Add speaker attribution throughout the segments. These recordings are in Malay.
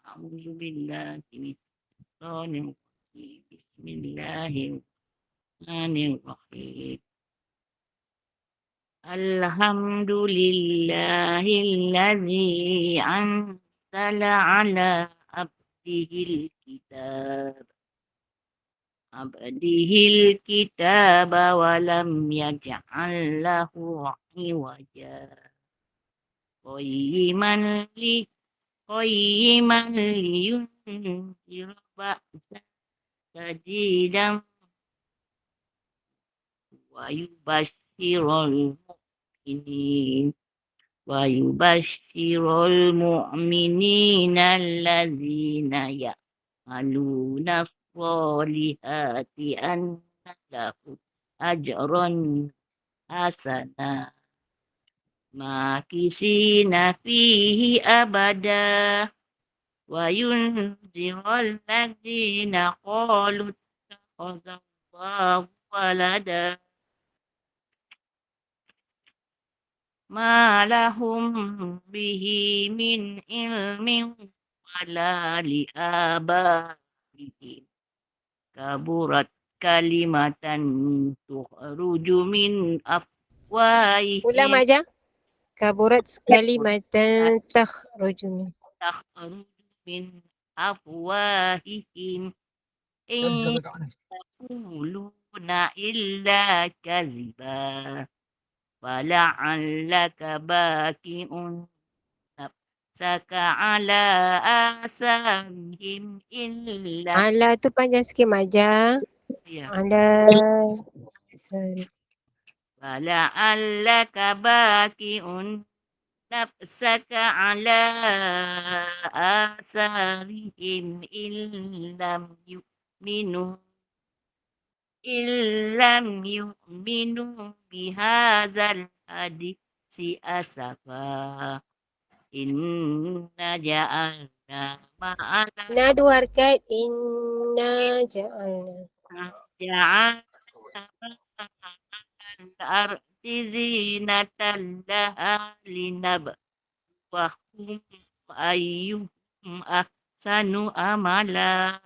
Speaker 1: A'udzu billahi minasyaitonir rajim. Bismillahirrahmanirrahim. Alhamdulillahilladzi anzala ala abdihil kitab. Abdihil kitab wa lam yaj'al lahu iwaja. Qayyiman liyunzira ba'san shadidan wa yubashshirul mu'minina allazina ya'maluna sholihati anna lahum ajran hasana makisina fihi abada wa yunzirul ladzina qalu ittakhadallahu walada ma lahum bihi min ilmin wala liabaihim kaburat kalimatan tukhruju min
Speaker 2: Ulang
Speaker 1: afwahihim
Speaker 2: Mak Jah. Kaburat kalimatan takhruju min.
Speaker 1: takhruju min afwahihim in yaquluna illa kaziba wala'allaka baki'un nafsaka ala asarihim illa
Speaker 2: Ala tu panjang sikit Mak Jah.
Speaker 1: ya
Speaker 2: Ala. Sorry.
Speaker 1: wala'allaka baki'un nafsaka ala asarihim illam yu'minu bihadzal hadisi asafa inna ja'alna ma'ala
Speaker 2: Nah dua harkat. Inna ja'alna.
Speaker 1: ja'alna al-ardi zinatan laha linabluwahum ayyuhum ahsanu amala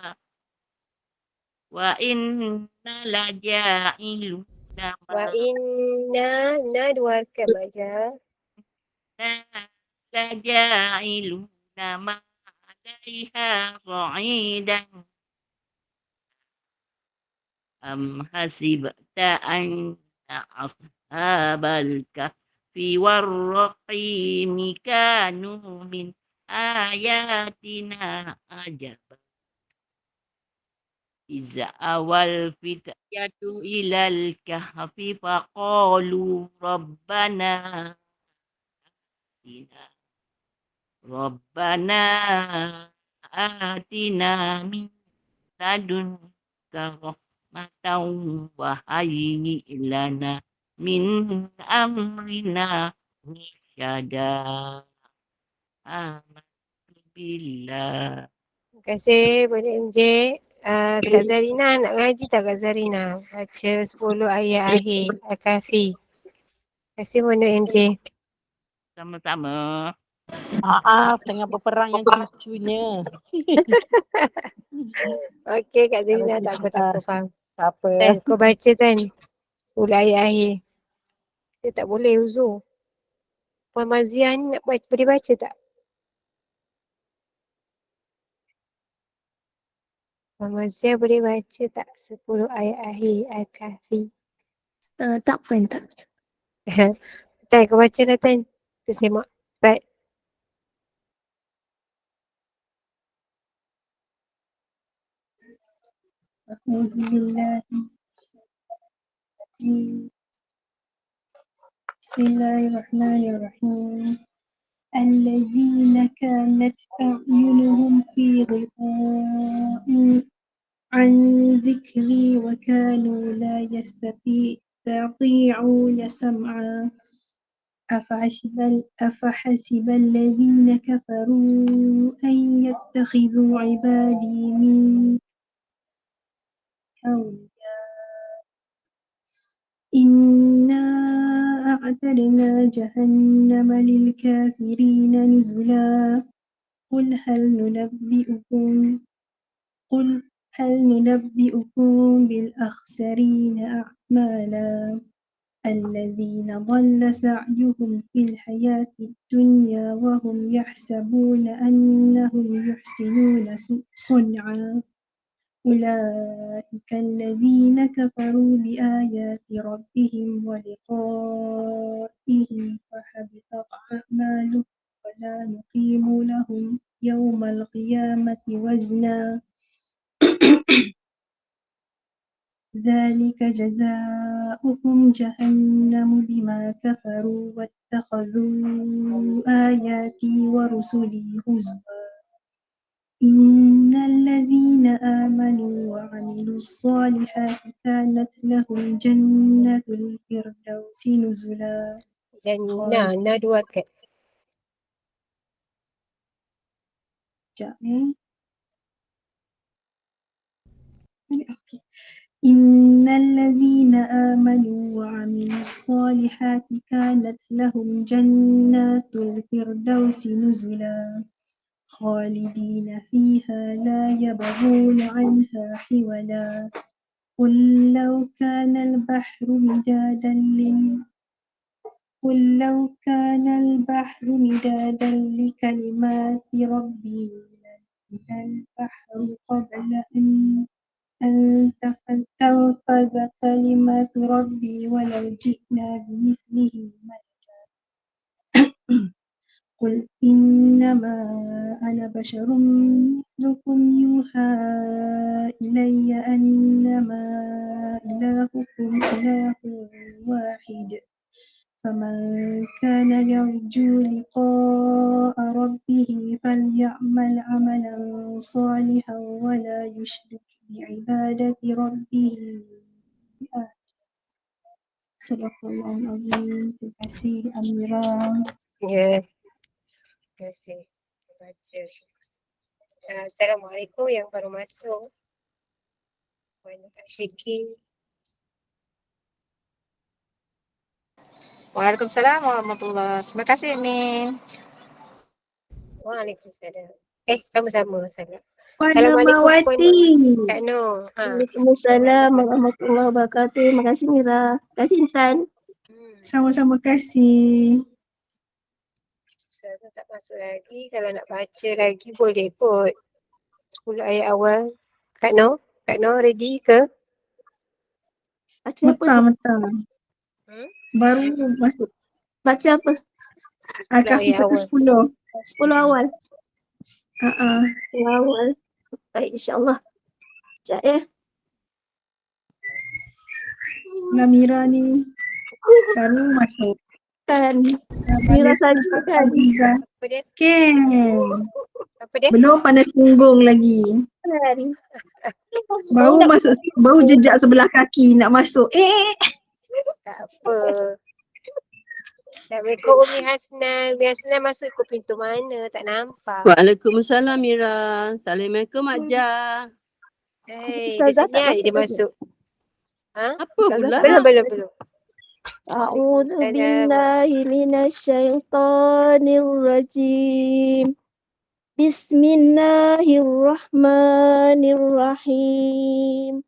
Speaker 1: wa inna laja'iluna
Speaker 2: Wa inna. Nah dua harkat Mak Jah.
Speaker 1: laja'iluna ma'alaiha qa'idan am hasibta anna ashabal kahfi warraqimi kanu min ayatina ajaba iza awal fityatu ilal kahfi faqalu Rabbana atina min ladunka rahmatan wa hayyi lana min amrina rasyada. Amantu billah.
Speaker 2: Terima kasih Budak MJ. Kak Zarina nak ngaji tak Kak Zarina? Baca 10 ayat akhir Al-Kahfi. Terima kasih Budak MJ.
Speaker 1: Sama-sama.
Speaker 3: Maaf tengah berperang yang cucunya.
Speaker 2: Okey Kak Zarina, tak apa faham.
Speaker 3: Tak apa.
Speaker 2: Tan, kau baca Tan 10 ayat akhir. Kita tak boleh uzur. Puan Maziah ni nak baca, boleh baca tak? Puan Maziah boleh baca tak 10 ayat akhir Al-Kahfi?
Speaker 4: Tak Puan, tak.
Speaker 2: Tan, kau baca lah Tan. Kita semak. Cepat.
Speaker 4: Bismillahirrahmanirrahim. الذين كانت أعينهم في غطاء عن ذكري وكانوا لا يستطيعون سمعا أفحسب الذين كفروا أن يتخذوا عبادي من أولياء إنا أعتدنا جهنم للكافرين نزلا قل هل ننبئكم قل هل ننبئكم بالأخسرين أعمالا الذين ضل سعيهم في الحياة الدنيا وهم يحسبون أنهم يحسنون صنعا أولئك الذين كفروا بآيات ربهم ولقائه فحبطت أعمالهم ولا نقيم لهم يوم القيامة وزنا ذلك جزاؤهم جهنم بما كفروا واتخذوا آياتي ورسلي هزوا إن الذين آمنوا وعملوا الصالحات كانت لهم جنة الفردوس نزلا
Speaker 2: Jannah, nah dua kat.
Speaker 4: Sekejap إن الذين آمنوا وعملوا الصالحات كانت لهم جنات الفردوس نزلا خالدين فيها لا يبغون عنها حولا قل لو كان البحر لكلمات ربي لنفد البحر قبل أن تنفذ كلمات ربي ولو جئنا بمثله مددا قل إنما أنا بشر مثلكم يوحى إلي أنما إلهكم إله واحد فمن كان يرجو لقاء ربه فليعمل عملا صالحا ولا يشرك بعبادة ربه أحدا. Sadaqallahul Azim. Terima kasih Amira.
Speaker 2: Ya, terima kasih. Baca. Assalamualaikum yang baru masuk. Banyak Syiki.
Speaker 5: Waalaikumsalam warahmatullahi. Terima kasih Min.
Speaker 2: Waalaikumsalam. Sama-sama sangat.
Speaker 4: Wana
Speaker 2: Assalamualaikum pun
Speaker 4: Mawati.
Speaker 2: Kak Noh.
Speaker 6: Waalaikumsalam warahmatullahi wabarakatuh. Terima kasih Mira. Terima kasih Intan.
Speaker 4: Sama-sama kasih.
Speaker 2: Saya tak masuk lagi. Kalau nak baca lagi boleh kot. 10 ayat awal. Kak Noh ready ke?
Speaker 6: Baca apa tu?
Speaker 4: Betul. Baru masuk.
Speaker 6: Baca apa?
Speaker 4: Kafir
Speaker 2: ayat awal.
Speaker 4: 110.
Speaker 6: 10 awal.
Speaker 4: 10
Speaker 6: Awal. Baik, insyaAllah. Sekejap ya.
Speaker 4: Namira ni baru masuk.
Speaker 6: Kan. Mira saja kan.
Speaker 2: Apa dia?
Speaker 4: Kan.
Speaker 2: Apa dia?
Speaker 4: Belum panas punggung lagi.
Speaker 6: Kan.
Speaker 4: Baru masuk, baru jejak sebelah kaki nak masuk.
Speaker 2: Tak apa. Assalamualaikum Umi Hasnan. Umi Hasnan masuk ke pintu mana? Tak nampak.
Speaker 7: Waalaikumsalam Mira. Assalamualaikum Mak Jah.
Speaker 2: Dia
Speaker 6: Ustazah tak
Speaker 2: senyap je dia
Speaker 6: masuk.
Speaker 2: masuk. Ha?
Speaker 7: Apa pula?
Speaker 2: Belum.
Speaker 6: A'udzu billahi minasyaitonir rajim. Bismillahirrahmanirrahim.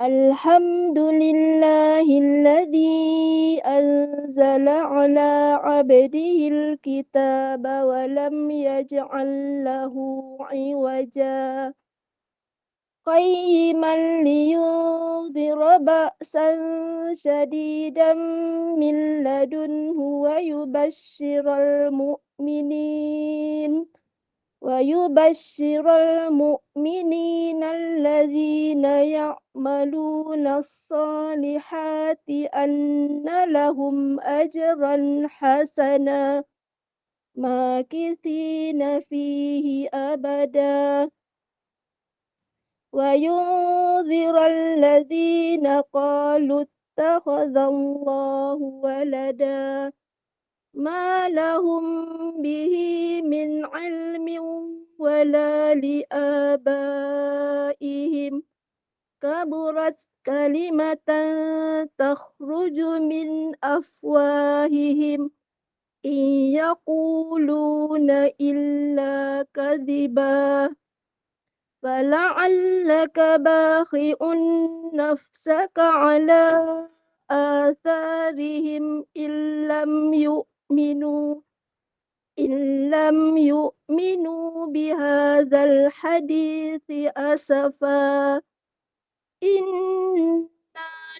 Speaker 6: Alhamdulillahilladzi anzala ala abdihil kitaba wa lam yaj'al lahu 'iwaja. Qayyiman liyundhira ba'san shadidan min ladunhu wa yubashshiral mu'minin alladhina ya'maluna as-salihati anna lahum ajran hasana makithina fihi abada wa yunzira alladhina qalu ittakhadhallahu walada ma lahum bihi min ilmin wala liabaihim kaburat kalimatan takhruju min afwahihim إن يقولون إلا كذبا فلعلك باخع نفسك على آثارهم إن لم يؤمنوا بهذا الحديث أسفا إنا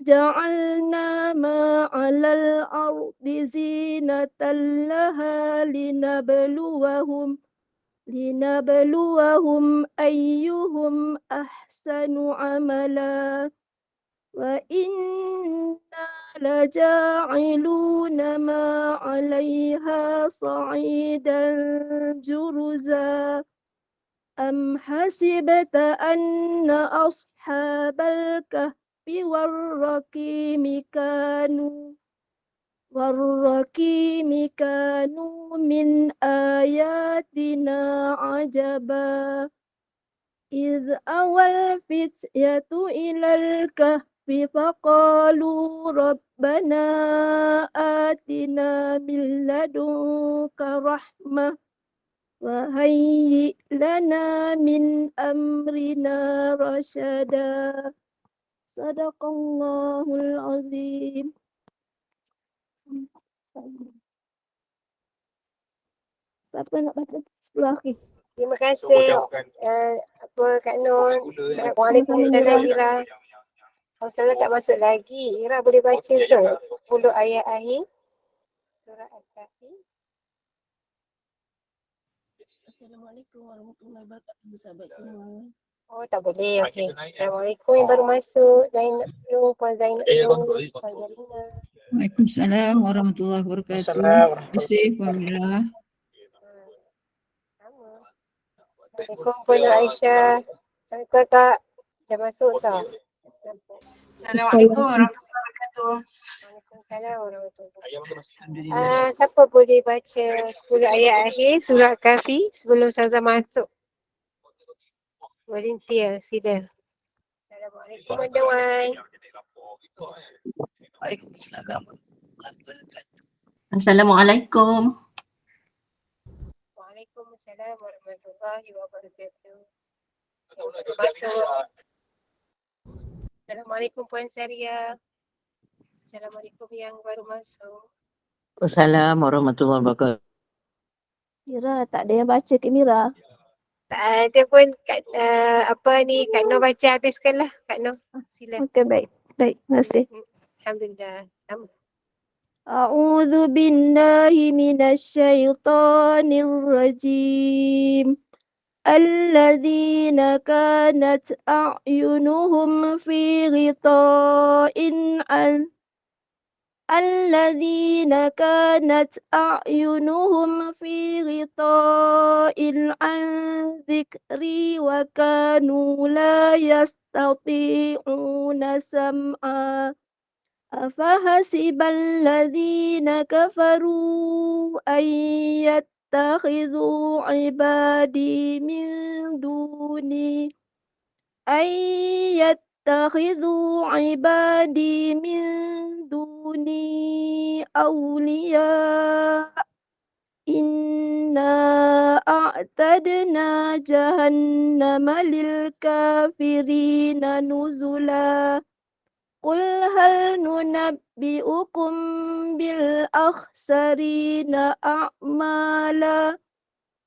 Speaker 6: جعلنا ما على الأرض زينة لها لنبلوهم أيهم أحسن عملا وإنا لجاعلون ما عليها صعيدا جرزا أم حسبت أن أصحاب الكهف والرقيم كانوا من آياتنا عجبا إذ أوى الفتية إلى الكهف فقالوا ربنا آتنا من لدنك رحمة وهيئ لنا من أمرنا رشدا صدق الله العظيم. Siapa nak baca sebelah akhir?
Speaker 2: Terima kasih Kak Nur. Waalaikumsalam Ira. Kalau tak masuk lagi, Ira boleh baca ke 10 ayat akhir surah Al-Kahfi?
Speaker 8: Assalamualaikum warahmatullahi wabarakatuh sahabat semua.
Speaker 2: Oh, tak boleh. Okey. Assalamualaikum yang baru masuk. Puan Zainab Nur, Puan Zarina.
Speaker 4: Waalaikumsalam warahmatullahi wabarakatuh.
Speaker 3: Assalamualaikum.
Speaker 4: Terima kasih Puan Mila.
Speaker 2: Sama. Assalamualaikum Puan Nur Aisyah. Assalamualaikum Kak. Dah masuk tak?
Speaker 9: Assalamualaikum warahmatullahi wabarakatuh.
Speaker 2: Waalaikumsalam warahmatullahi wabarakatuh.
Speaker 4: Alhamdulillah.
Speaker 2: Siapa boleh baca 10 ayat akhir surah Kahfi sebelum Ustazah masuk? Volunteer, sila. Assalamualaikum Wan Dewan.
Speaker 1: Assalamualaikum.
Speaker 2: Waalaikumsalam warahmatullahi wabarakatuh. Masuk. Assalamualaikum Puan Saria. Assalamualaikum yang baru masuk.
Speaker 3: Assalamualaikum warahmatullahi wabarakatuh.
Speaker 6: Mira, tak ada yang baca ke Mira?
Speaker 2: Tak ada pun Kak Nur baca habiskanlah Kak Nur. Sila.
Speaker 6: Okey, baik. Baik, terima kasih.
Speaker 2: Alhamdulillah. Sama.
Speaker 6: أعوذ بالله من الشيطان الرجيم الذين كانت أعينهم في غطاء عن ذكري وكانوا لا يستطيعون سمعا أفحسب الذين كفروا أن يتخذوا عبادي من دوني أولياء إنا أعتدنا جهنم للكافرين نزلا قل هل ننبئكم بالأخسرين أعمالا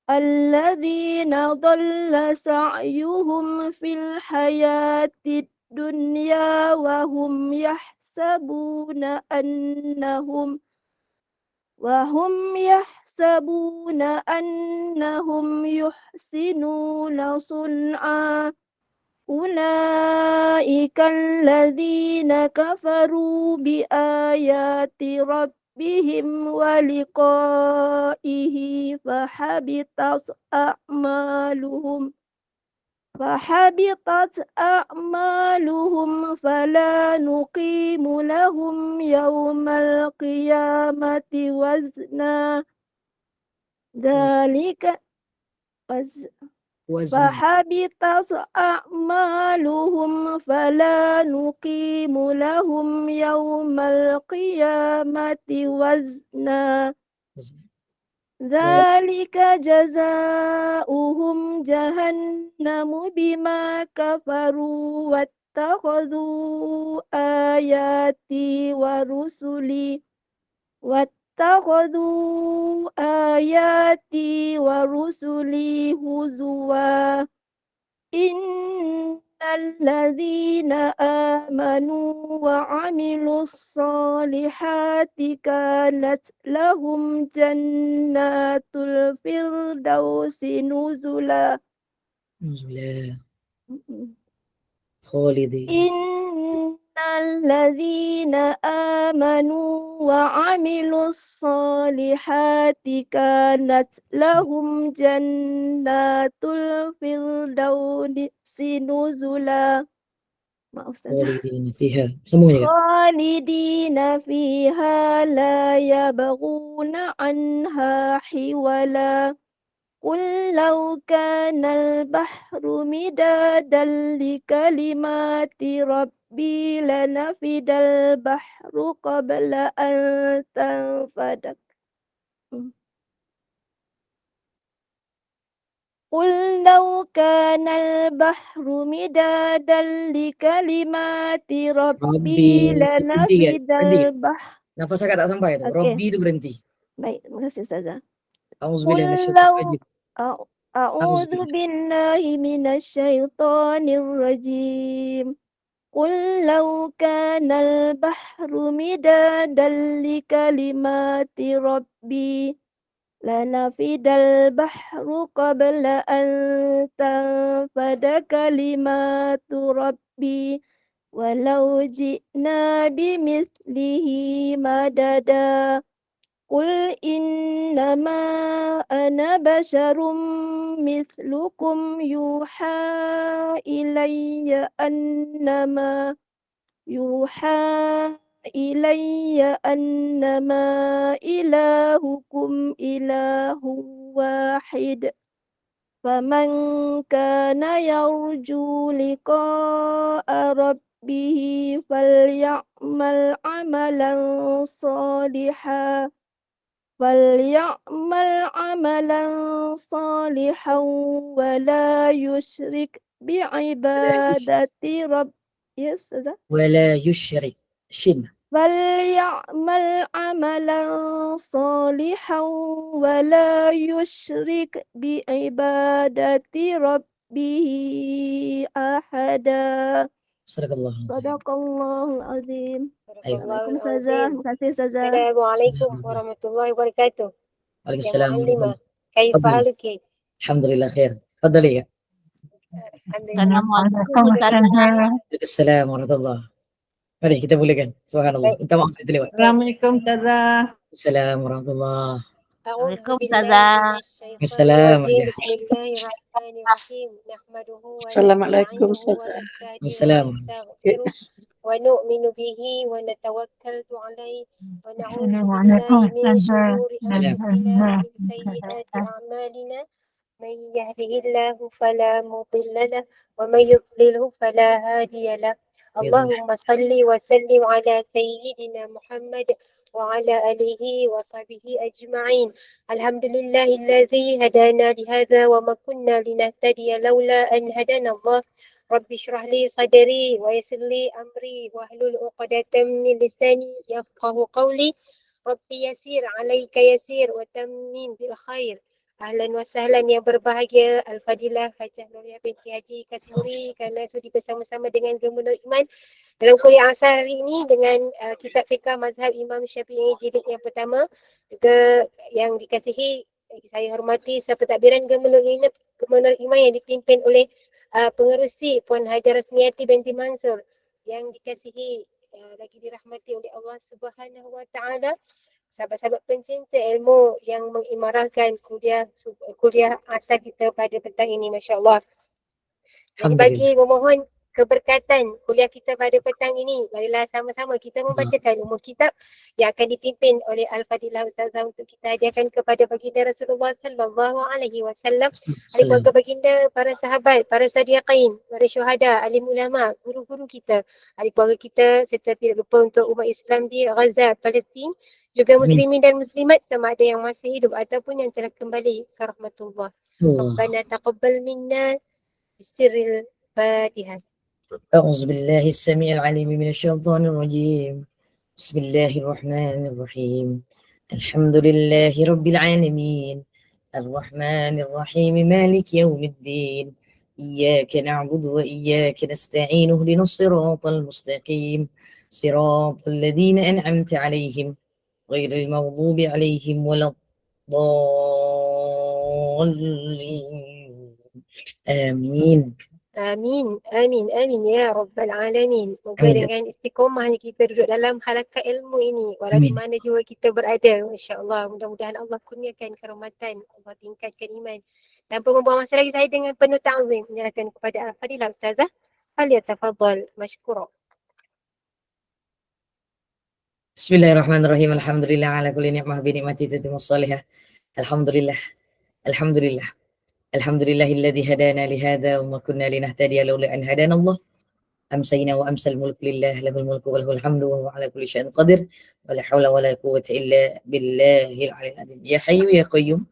Speaker 6: الذين ضل سعيهم في الحياة الدنيا وهم يحسبون أنهم يحسنون صنعا أولئك الذين كفروا بآيات ربهم ولقائه فحبطت أعمالهم فلا نقيم لهم يوم القيامة وزنا فحبطت أعمالهم فلا نقيم لهم يوم القيامة وزنا ذلك جزاؤهم جهنم بما كفروا واتخذوا آياتي ورسلي هزوا إن الذين آمنوا وعملوا الصالحات كانت لهم جنات الفردوس نزلا
Speaker 10: نزلا خالدين
Speaker 6: إن الذين آمنوا وعملوا الصالحات كانت لهم جنات الفردوس نزلا
Speaker 10: خالدين فيها semuanya.
Speaker 6: خالدين فيها لا يبغون عنها حولا قل لو كان البحر مدادا لكلمات ربي لنفد البحر قبل أن تنفد قل لو كان البحر مدادا لكلمات ربي لنفد البحر.
Speaker 10: Nafas agak tak sampai itu. Robbi itu berhenti.
Speaker 6: Baik, terima kasih Ustazah.
Speaker 10: Auzubillahi minasyaitonir rajim.
Speaker 6: أعوذ بالله من الشيطان الرجيم قل لو كان البحر مدادا لكلمات ربي لنفد البحر قبل أن تنفد كلمات ربي ولو جئنا بمثله مددا قل إنما أنا بشر مثلكم يوحى إلي أنما إلهكم إله واحد فمن كان يرجو لقاء ربه فليعمل عملا صالحا ولا يشرك بعبادة
Speaker 10: ولا يشرك شن
Speaker 6: فليعمل عملا صالحا ولا يشرك بعبادة ربه أحدا.
Speaker 10: صدق
Speaker 6: الله العظيم.
Speaker 2: Barakallahu
Speaker 6: Ustazah.
Speaker 2: azim.
Speaker 6: Terima kasih Ustazah.
Speaker 2: Assalamualaikum warahmatullahi wabarakatuh.
Speaker 10: Waalaikumsalam
Speaker 2: Muallimah, kaifa haluki?
Speaker 10: Alhamdulillah khair. Tafadhali ya.
Speaker 1: Assalamualaikum
Speaker 10: Waalaikumsalam warahmatullahi. Mari kita mulakan. Subhanallah. Minta maaf saya terlewat.
Speaker 3: Assalamualaikum Ustazah.
Speaker 10: Assalamualaikum warahmatullahi.
Speaker 1: Waalaikumsalam.
Speaker 2: Bismillahirrahmanirrahim. Nahmaduhu wa
Speaker 3: Assalamualaikum
Speaker 10: Assalam.
Speaker 2: ونؤمن به ونتوكل عليه ونعوذ بالله من شرور أنفسنا ومن سيئات أعمالنا من يهده الله فلا مضل له ومن يضلله فلا هادي له اللهم صل وسلم على سيدنا محمد وعلى آله وصحبه أجمعين. الحمد لله الذي هدانا لهذا وما كنا لنهتدي لولا أن هدانا الله. رب اشرح لي صدري ويسر لي أمري واحلل عقدة من لساني يفقه قولي. ربي يسير عليك يسير وتمم بالخير. Ahlan wa sahlan yang berbahagia Al-Fadilah Hajah Nuria binti Haji Kasmuri kerana sudi bersama-sama dengan Gemulung Iman dalam kuliah asar hari ini dengan kitab fiqah mazhab Imam Syafi'i jilid yang pertama. Juga yang dikasihi saya hormati sepentadbiran Gemulung Iman yang dipimpin oleh pengerusi Puan Hajar Rosniati binti Mansur yang dikasihi lagi dirahmati oleh Allah Subhanahu wa taala. Sahabat-sahabat pencinta ilmu yang mengimarahkan kuliah asal kita pada petang ini, masya-Allah. Dan bagi memohon keberkatan kuliah kita pada petang ini, marilah sama-sama kita membacakan umum kitab yang akan dipimpin oleh Al-Fadilah Ustazah untuk kita hadiahkan kepada baginda Rasulullah sallallahu alaihi wasallam, ahli keluarga baginda, para sahabat, para sadiqin, para syuhada, alim ulama, guru-guru kita, ahli keluarga kita, serta tidak lupa untuk umat Islam di Gaza, Palestin Juga muslimin dan muslimat sama ada yang masih hidup ataupun yang telah kembali ke rahmatullah. Rabbana taqabbal minna bisirril Fatihah.
Speaker 10: أعوذ بالله السميع العليم من الشيطان الرجيم بسم الله الرحمن الرحيم الحمد لله رب العالمين الرحمن الرحيم مالك يوم الدين إياك نعبد وإياك نستعين اهدنا الصراط المستقيم صراط الذين أنعمت عليهم غير المغضوب عليهم ولا الضالين آمين.
Speaker 2: Amin, amin, amin ya Rabbal Alamin. Moga
Speaker 10: Amin.
Speaker 2: dengan istiqomah kita duduk dalam halaqah ilmu ini, walau di
Speaker 10: Amin.
Speaker 2: mana juga kita berada, insya-Allah. Mudah-mudahan Allah kurniakan kerahmatan, Allah tingkatkan iman. Tanpa membuang masa lagi, saya dengan penuh ta'zim menyerahkan kepada Al-Fadilah Ustazah. Falyatafaddal mashkura.
Speaker 10: Bismillahirrahmanirrahim. Alhamdulillah ala kulli ni'mah bi ni'mati tatimmu salihah. Alhamdulillah. Alhamdulillah. Alhamdulillahilladzi hadana li hadza wa ma kunna linahtadiya laula an hadana Allah. Amsayna wa amsal mulku lillah lahul mulku wa lahul hamdu wa huwa ala kulli syai'in qadir. Wa la haula wa la quwwata illa billahil aliyyil azim. Ya hayyu ya qayyum.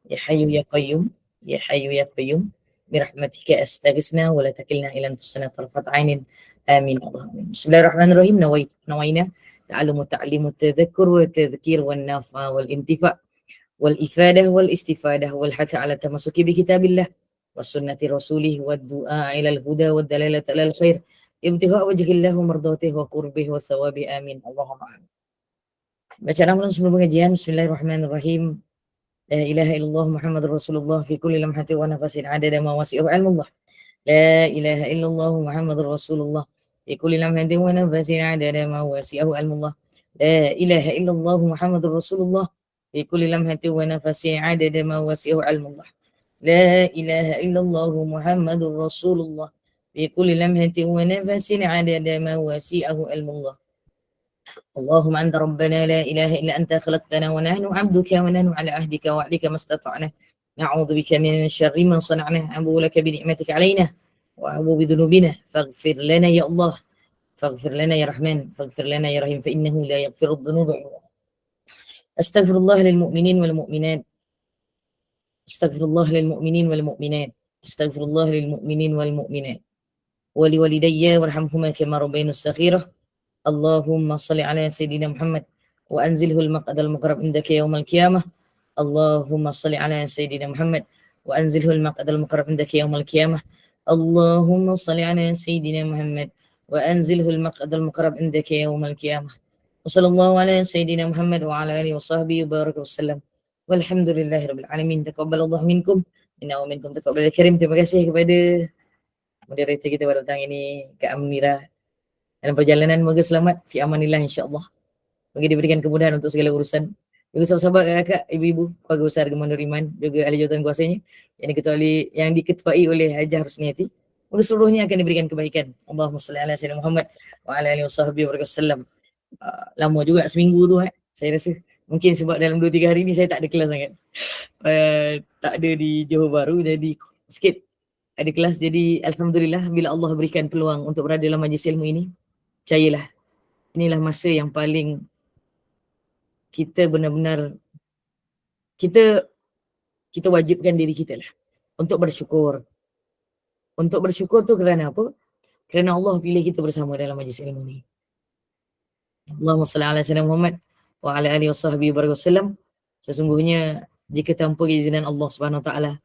Speaker 10: Ya hayyu ya qayyum. Ya hayyu ya qayyum. Bi rahmatika astaghithna wa la takilna ila anfusina tarfat 'ainin. Amin. Allahumma. Bismillahirrahmanirrahim. Nawaina ta'allumu ta'limu tadhakkur wa tadhkir wan nafa wal intifa' wal ifadah wal istifadah wal hatha ala tamasuki bi kitabillah wa sunnati rasulih wa du'a ila al huda wa dalalata ala al khair ibtigha wajhillah wa mardatihi wa qurbih wa thawabi amin. Allahumma amin. Bacaan amalan sebelum pengajian. Bismillahirrahmanirrahim. La ilaha illallah Muhammadur Rasulullah fi kulli lamhati wa nafasin adada ma wasi'ahu ilmullah. La ilaha illallah Muhammadur Rasulullah fi kulli lamhati wa nafasin adada ma wasi'ahu ilmullah. La ilaha illallah Muhammadur Rasulullah في كل لمحة ونفس عدد ما وسعه علم الله. لا إله إلا الله محمد رسول الله في كل لمحة ونفس عدد ما وسعه علم الله. اللهم أنت ربنا لا إله إلا أنت خلقتنا ونحن عبدك ونحن على عهدك ووعدك ما استطعنا نعوذ بك من شر ما صنعنا أبو لك بنعمتك علينا وأبو بذنوبنا فاغفر لنا يا الله فاغفر لنا يا رحمن فاغفر لنا يا رحيم فإنه لا يغفر الذنوب إلا أنت. أستغفر الله للمؤمنين والمؤمنات أستغفر الله للمؤمنين والمؤمنات أستغفر الله للمؤمنين والمؤمنات ولوالدي وارحمهما كما ربياني صغيرا. اللهم صل على سيدنا محمد وأنزله المقعد المقرب عندك يوم القيامة. اللهم صل على سيدنا محمد وأنزله المقعد المقرب عندك يوم القيامة. اللهم صل على سيدنا محمد وأنزله المقعد المقرب عندك يوم القيامة. Wassallallahu ala sayyidina Muhammad wa ala alihi wa sahbihi wa baraka wasallam. Walhamdulillahi rabbil alamin. Taqabbalallahu minkum inna wa minkum taqabbal karim. Terima kasih kepada moderator kita pada petang ini, Kak Amira. Dalam perjalanan moga selamat fi amanillah insyaallah. Moga diberikan kemudahan untuk segala urusan. Juga sahabat-sahabat kakak, ibu-ibu, keluarga besar Gemandor Iman, juga ahli jawatan kuasanya yang diketuai oleh Hajah Rusniati. Moga seluruhnya akan diberikan kebaikan. Allahumma salli ala sayyidina Muhammad wa ala alihi wa sahbihi wa baraka wasallam. Lama juga seminggu tu saya rasa mungkin sebab dalam 2-3 hari ni saya tak ada kelas sangat, tak ada di Johor Bahru, jadi sikit ada kelas. Jadi alhamdulillah bila Allah berikan peluang untuk berada dalam majlis ilmu ini, percayalah inilah masa yang paling kita benar-benar kita wajibkan diri kita lah untuk bersyukur. Untuk bersyukur tu kerana apa? Kerana Allah pilih kita bersama dalam majlis ilmu ni. Allahumma salli ala sayyidina Muhammad wa ala alihi wasahbihi wasallam. Sesungguhnya jika tanpa keizinan Allah Subhanahu wa taala,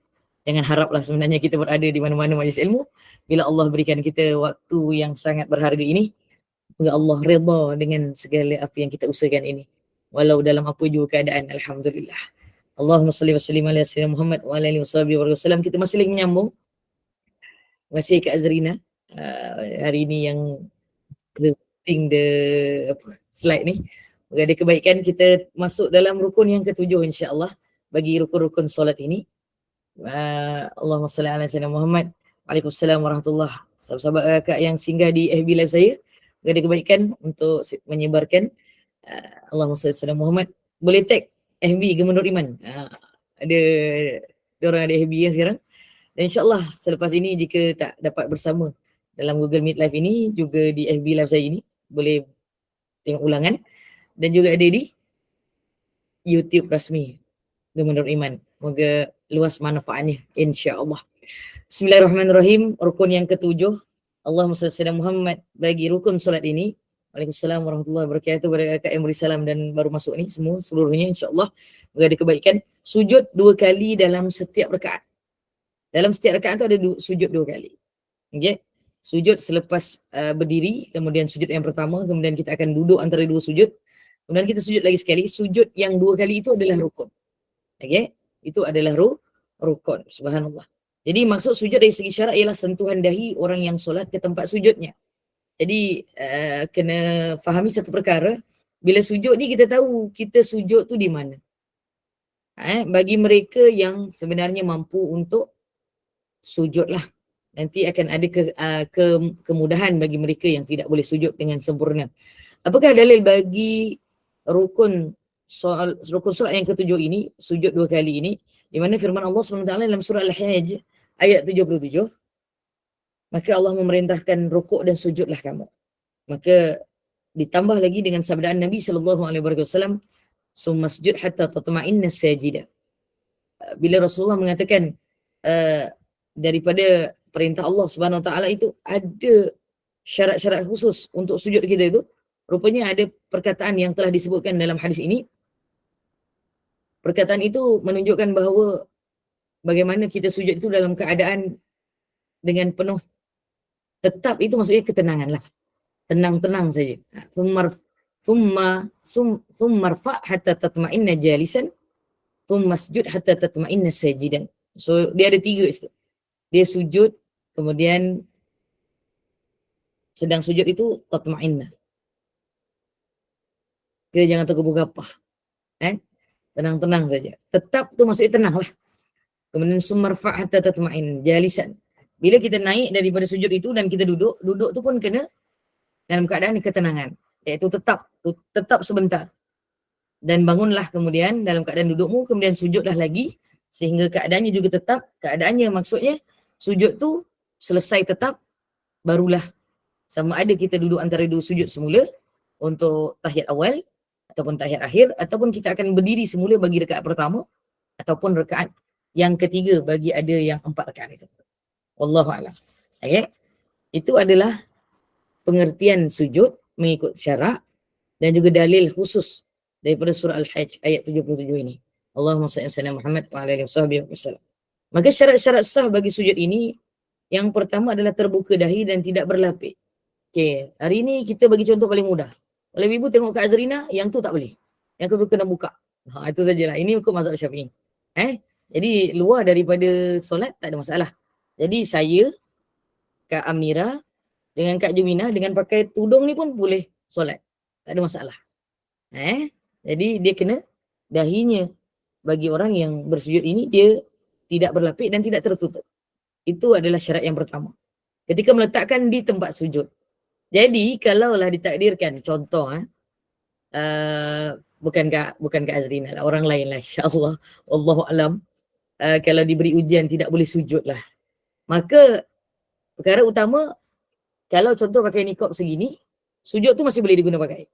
Speaker 10: jangan haraplah sebenarnya kita berada di mana-mana majlis ilmu. Bila Allah berikan kita waktu yang sangat berharga ini, semoga Allah redha dengan segala apa yang kita usahakan ini, walau dalam apa juga keadaan. Alhamdulillah. Allahumma salli wa sallim ala sayyidina Muhammad wa ala alihi wasahbihi wasallam. Kita masih lagi menyambung masih ke Azrina hari ini yang the slide ni. Ada kebaikan kita masuk dalam rukun yang ke-7 insya-Allah bagi rukun-rukun solat ini. Allahumma salli ala sayyidina Muhammad. Waalaikumsalam warahmatullahi. Sahabat-sahabat kakak yang singgah di FB live saya, ada kebaikan untuk menyebarkan Allahumma salli ala sayyidina Muhammad. Boleh tag FB Gemandor Iman. Ada orang ada FB yang sekarang. Dan insya-Allah selepas ini jika tak dapat bersama dalam Google Meet live ini, juga di FB live saya ini boleh tengok ulangan, dan juga ada di YouTube rasmi Gemar Iman. Moga luas manfaatnya insya-Allah. Bismillahirrahmanirrahim. Rukun yang ketujuh, Allahumma shalli ala Muhammad. Bagi rukun solat ini, Waalaikumsalam warahmatullahi wabarakatuh. Kepada kakak yang beri salam dan baru masuk ni semua seluruhnya insya-Allah moga ada kebaikan. Sujud 2 kali dalam setiap rakaat. Dalam setiap rakaat tu ada sujud 2 kali. Okey. Sujud selepas berdiri, kemudian sujud yang pertama, kemudian kita akan duduk antara 2 sujud. Kemudian kita sujud lagi sekali. Sujud yang 2 kali itu adalah rukun. Okey. Itu adalah rukun. Subhanallah. Jadi maksud sujud dari segi syarak ialah sentuhan dahi orang yang solat ke tempat sujudnya. Jadi kena fahami satu perkara, bila sujud ni kita tahu kita sujud tu di mana. Bagi mereka yang sebenarnya mampu untuk sujudlah, nanti akan ada kemudahan bagi mereka yang tidak boleh sujud dengan sempurna. Apakah dalil bagi rukun solat yang ketujuh ini, sujud 2 kali ini, di mana firman Allah SWT dalam surah Al-Hajj ayat 77, maka Allah memerintahkan rukuk dan sujudlah kamu. Maka ditambah lagi dengan sabdaan Nabi SAW, "Summasjud hatta tatma'inna sajida." Bila Rasulullah mengatakan daripada perintah Allah Subhanahu Wa Taala itu ada syarat-syarat khusus untuk sujud kita itu, rupanya ada perkataan yang telah disebutkan dalam hadis ini. Perkataan itu menunjukkan bahawa bagaimana kita sujud itu dalam keadaan dengan penuh tetap, itu maksudnya ketenangan lah. Tenang-tenang saja. Thumma rfa' hatta tatma'inna jalisan, thumma sujud hatta tatma'inna sajidan. So dia ada 3 itu. Dia sujud, kemudian sedang sujud itu tatma'inna. Kita jangan tergubah-gabah. Tenang-tenang saja. Tetap tu maksudnya tenang lah. Kemudian summa rfa' hatta tatma'inna jalisan. Bila kita naik daripada sujud itu dan kita duduk tu pun kena dalam keadaan ketenangan. Iaitu tetap sebentar. Dan bangunlah kemudian dalam keadaan dudukmu, kemudian sujudlah lagi sehingga keadaannya juga tetap. Keadaannya maksudnya sujud tu selesai tetap, barulah sama ada kita duduk antara 2 sujud semula untuk tahiyat awal ataupun tahiyat akhir, ataupun kita akan berdiri semula bagi rakaat pertama ataupun rakaat yang ketiga bagi ada yang 4 rakaat itu. Wallahu a'lam. Okay. Itu adalah pengertian sujud mengikut syarak dan juga dalil khusus daripada surah Al-Hajj ayat 77 ini. Allahumma salli ala Muhammad wa ala alihi wasallam. Maka syarat-syarat sah bagi sujud ini, yang pertama adalah terbuka dahi dan tidak berlapik. Okey, hari ini kita bagi contoh paling mudah. Kalau ibu tengok Kak Azrina, yang tu tak boleh. Yang tu kena buka. Itu sajalah. Ini hukum mazhab Syafi'i. Jadi luar daripada solat tak ada masalah. Jadi saya, Kak Amira dengan Kak Jumina dengan pakai tudung ni pun boleh solat. Tak ada masalah. Jadi dia kena dahinya bagi orang yang bersujud ini dia tidak berlapik dan tidak tertutup. Itu adalah syarat yang pertama. Ketika meletakkan di tempat sujud. Jadi kalaulah ditakdirkan contoh bukan Kak Azrina lah, orang lain lah insya-Allah, wallahu alam. Kalau diberi ujian tidak boleh sujud lah. Maka perkara utama, kalau contoh pakai niqab segini, sujud tu masih boleh diguna pakai.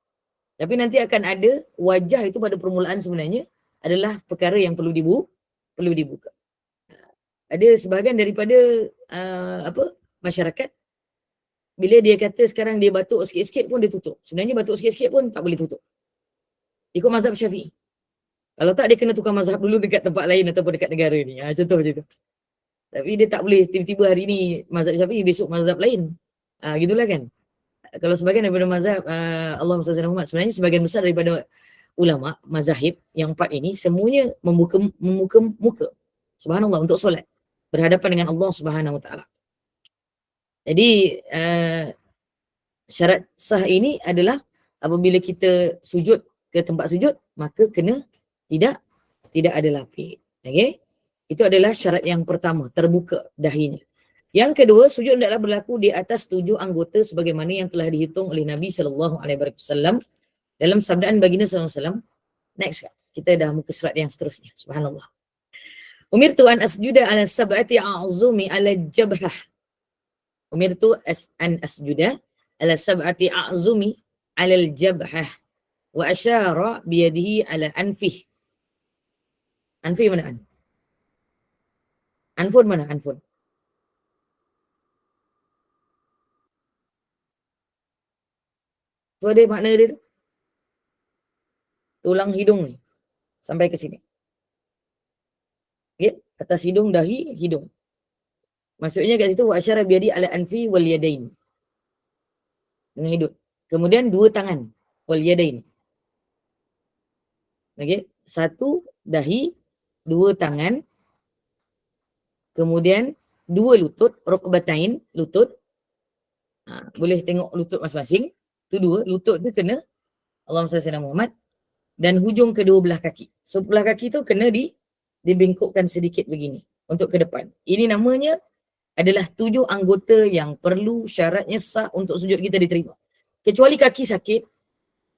Speaker 10: Tapi nanti akan ada wajah itu pada permulaan sebenarnya adalah perkara yang perlu dibuka. Ada sebahagian daripada masyarakat, bila dia kata sekarang dia batuk sikit-sikit pun dia tutup. Sebenarnya batuk sikit-sikit pun tak boleh tutup. Ikut mazhab Syafi'i. Kalau tak dia kena tukar mazhab dulu dekat tempat lain ataupun dekat negara ni. Contoh macam tu. Tapi dia tak boleh tiba-tiba hari ni mazhab Syafi'i, besok mazhab lain. Gitulah kan. Kalau sebahagian daripada mazhab Allahumma salli ala Muhammad, sebenarnya sebahagian besar daripada ulama mazahib yang 4 ini semuanya membuka muka. Subhanallah, untuk solat berhadapan dengan Allah Subhanahu Wa Taala. Jadi syarat sah ini adalah apabila kita sujud ke tempat sujud, maka kena tidak ada lapik. Okey? Itu adalah syarat yang pertama, terbuka dahinya. Yang kedua, sujud hendaklah berlaku di atas 7 anggota sebagaimana yang telah dihitung oleh Nabi SAW dalam sabdaan baginda SAW. Next, kita dah muka surat yang seterusnya. Subhanallah. Umirtu an asjuda ala sab'ati a'zumi ala jabhah. Umirtu an asjuda ala sab'ati a'zumi ala jabhah wa asyara biyadihi ala anfih Anfi mana an? Anfun mana? Anfun. Tu ada makna dia tu. Tulang hidung ni. Sampai ke sini. Okay? Atas hidung, dahi, hidung. Maksudnya kat situ wa asyara biyadi ala anfi wal yadain. Dengan hidung. Kemudian dua tangan wal yadain. Okey, satu dahi, dua tangan, kemudian dua lutut, rukbatain, lutut. Boleh tengok lutut masing-masing. Tu dua, lutut tu kena Allahumma salli ala Muhammad, dan hujung kedua belah kaki. So belah kaki tu kena dibengkokkan sedikit begini untuk ke depan. Ini namanya adalah 7 anggota yang perlu syaratnya sah untuk sujud kita diterima. Kecuali kaki sakit,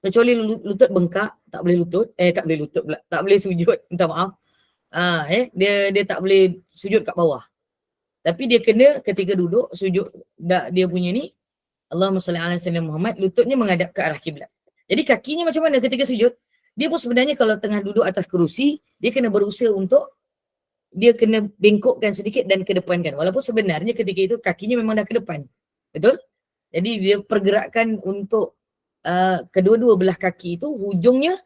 Speaker 10: kecuali lutut bengkak, tak boleh lutut, tak boleh lutut pula, tak boleh sujud, minta maaf. Dia tak boleh sujud kat bawah. Tapi dia kena ketika duduk sujud dia punya ni Allahumma salli ala sayyidina Muhammad, lututnya menghadap ke arah kiblat. Jadi kakinya macam mana ketika sujud? Dia pun sebenarnya kalau tengah duduk atas kerusi, dia kena berusaha untuk dia kena bengkokkan sedikit dan kedepankan. Walaupun sebenarnya ketika itu kakinya memang dah ke depan. Betul? Jadi dia pergerakan untuk kedua-dua belah kaki itu hujungnya,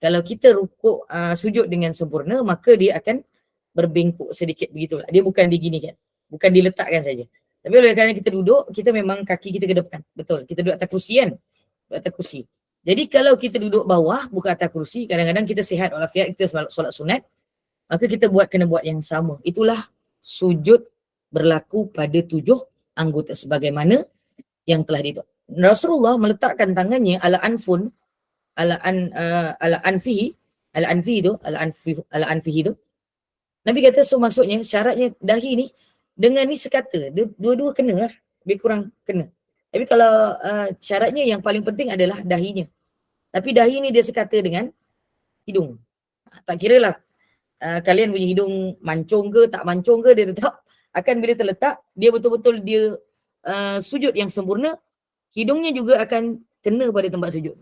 Speaker 10: kalau kita rukuk sujud dengan sempurna, maka dia akan berbengkok sedikit begitulah. Dia bukan diginikan, bukan diletakkan saja. Tapi oleh kerana kita duduk, kita memang kaki kita ke depan. Betul, kita duduk atas kerusi kan? Duduk atas kerusi. Jadi kalau kita duduk bawah, bukan atas kerusi, kadang-kadang kita sihat walafiat, kita solat sunat, maka kita kena buat yang sama. Itulah sujud berlaku pada 7 anggota sebagaimana yang telah ditu. Rasulullah meletakkan tangannya ala anfihi tu. Nabi kata, so maksudnya syaratnya dahi ni dengan ni sekata, dua-dua kena lah, lebih kurang kena. Tapi kalau syaratnya yang paling penting adalah dahinya. Tapi dahi ni dia sekata dengan hidung. Tak kira lah kalian punya hidung mancung ke tak mancung ke, dia tetap akan bila terletak, dia betul-betul dia sujud yang sempurna, hidungnya juga akan kena pada tempat sujud.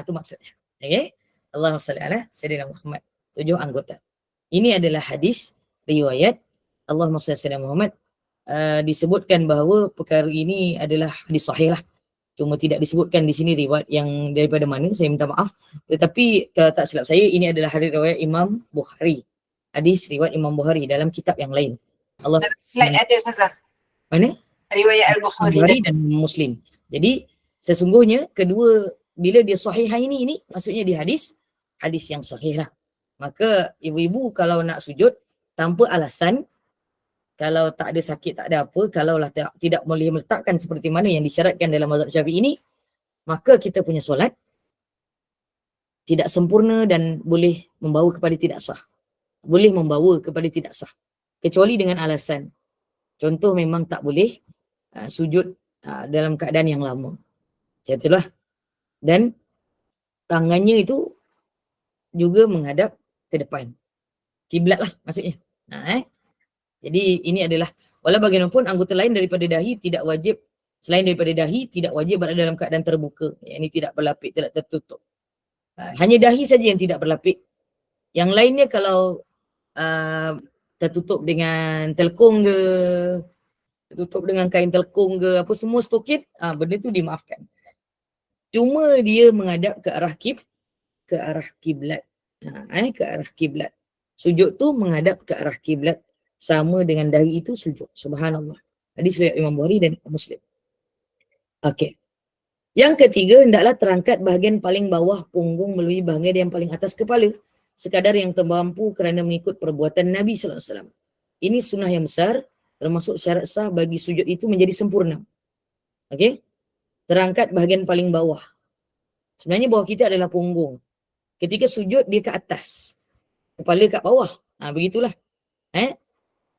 Speaker 10: Itu maksudnya. Okay? Allahumma salli ala sayyidina Muhammad. 7 anggota. Ini adalah hadis riwayat Allahumma salli ala Muhammad. Disebutkan bahawa perkara ini adalah hadis sahih lah. Cuma tidak disebutkan di sini riwayat yang daripada mana, saya minta maaf. Tetapi tak silap saya, ini adalah hadis riwayat Imam Bukhari. Hadis riwayat Imam Bukhari dalam kitab yang lain. Allah
Speaker 9: Slide ada Ustazah.
Speaker 10: Mana?
Speaker 9: Riwayat Al-Bukhari
Speaker 10: dan Muslim. Jadi sesungguhnya kedua, bila dia sahihain ini maksudnya di hadis yang sahih lah. Maka ibu-ibu kalau nak sujud tanpa alasan, kalau tak ada sakit, tak ada apa, kalaulah tidak boleh meletakkan seperti mana yang disyaratkan dalam mazhab Syafi'i ini, maka kita punya solat tidak sempurna dan boleh membawa kepada tidak sah. Boleh membawa kepada tidak sah. Kecuali dengan alasan. Contoh memang tak boleh sujud dalam keadaan yang lama. Macam itulah. Dan tangannya itu juga menghadap ke depan. Kiblat lah maksudnya. Jadi ini adalah, walau bagaimanapun anggota lain daripada dahi tidak wajib, selain daripada dahi tidak wajib berada dalam keadaan terbuka. Yang ini tidak berlapik, tidak tertutup. Hanya dahi saja yang tidak berlapik. Yang lainnya kalau tertutup dengan telkung ke, tertutup dengan kain telkung ke, apa semua stokit, benda tu dimaafkan. Cuma dia menghadap ke arah kiblat. Ke arah kiblat. Sujud tu menghadap ke arah kiblat. Sama dengan dahi itu sujud. Subhanallah. Hadis riwayat Imam Bukhari dan Muslim. Okey. Yang ketiga, hendaklah terangkat bahagian paling bawah punggung melebihi bahagian yang paling atas kepala, sekadar yang termampu kerana mengikut perbuatan Nabi sallallahu alaihi wasallam. Ini sunnah yang besar, termasuk syarat sah bagi sujud itu menjadi sempurna. Okey? Terangkat bahagian paling bawah. Sebenarnya bawah kita adalah punggung. Ketika sujud dia ke atas, kepala kat bawah. Begitulah.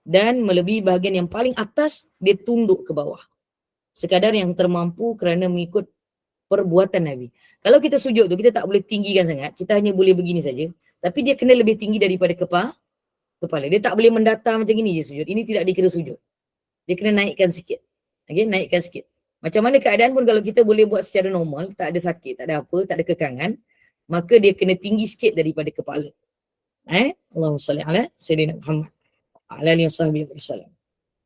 Speaker 10: Dan melebihi bahagian yang paling atas, dia tunduk ke bawah. Sekadar yang termampu kerana mengikut perbuatan Nabi. Kalau kita sujud tu, kita tak boleh tinggikan sangat. Kita hanya boleh begini saja. Tapi dia kena lebih tinggi daripada kepala. Dia tak boleh mendatar macam ini je sujud. Ini tidak dikira sujud. Dia kena naikkan sikit. Okay, naikkan sikit. Macam mana keadaan pun kalau kita boleh buat secara normal, tak ada sakit, tak ada apa, tak ada kekangan, maka dia kena tinggi sikit daripada kepala. Allahumma salli ala Sayyidina Muhammad ala alihi wasallam.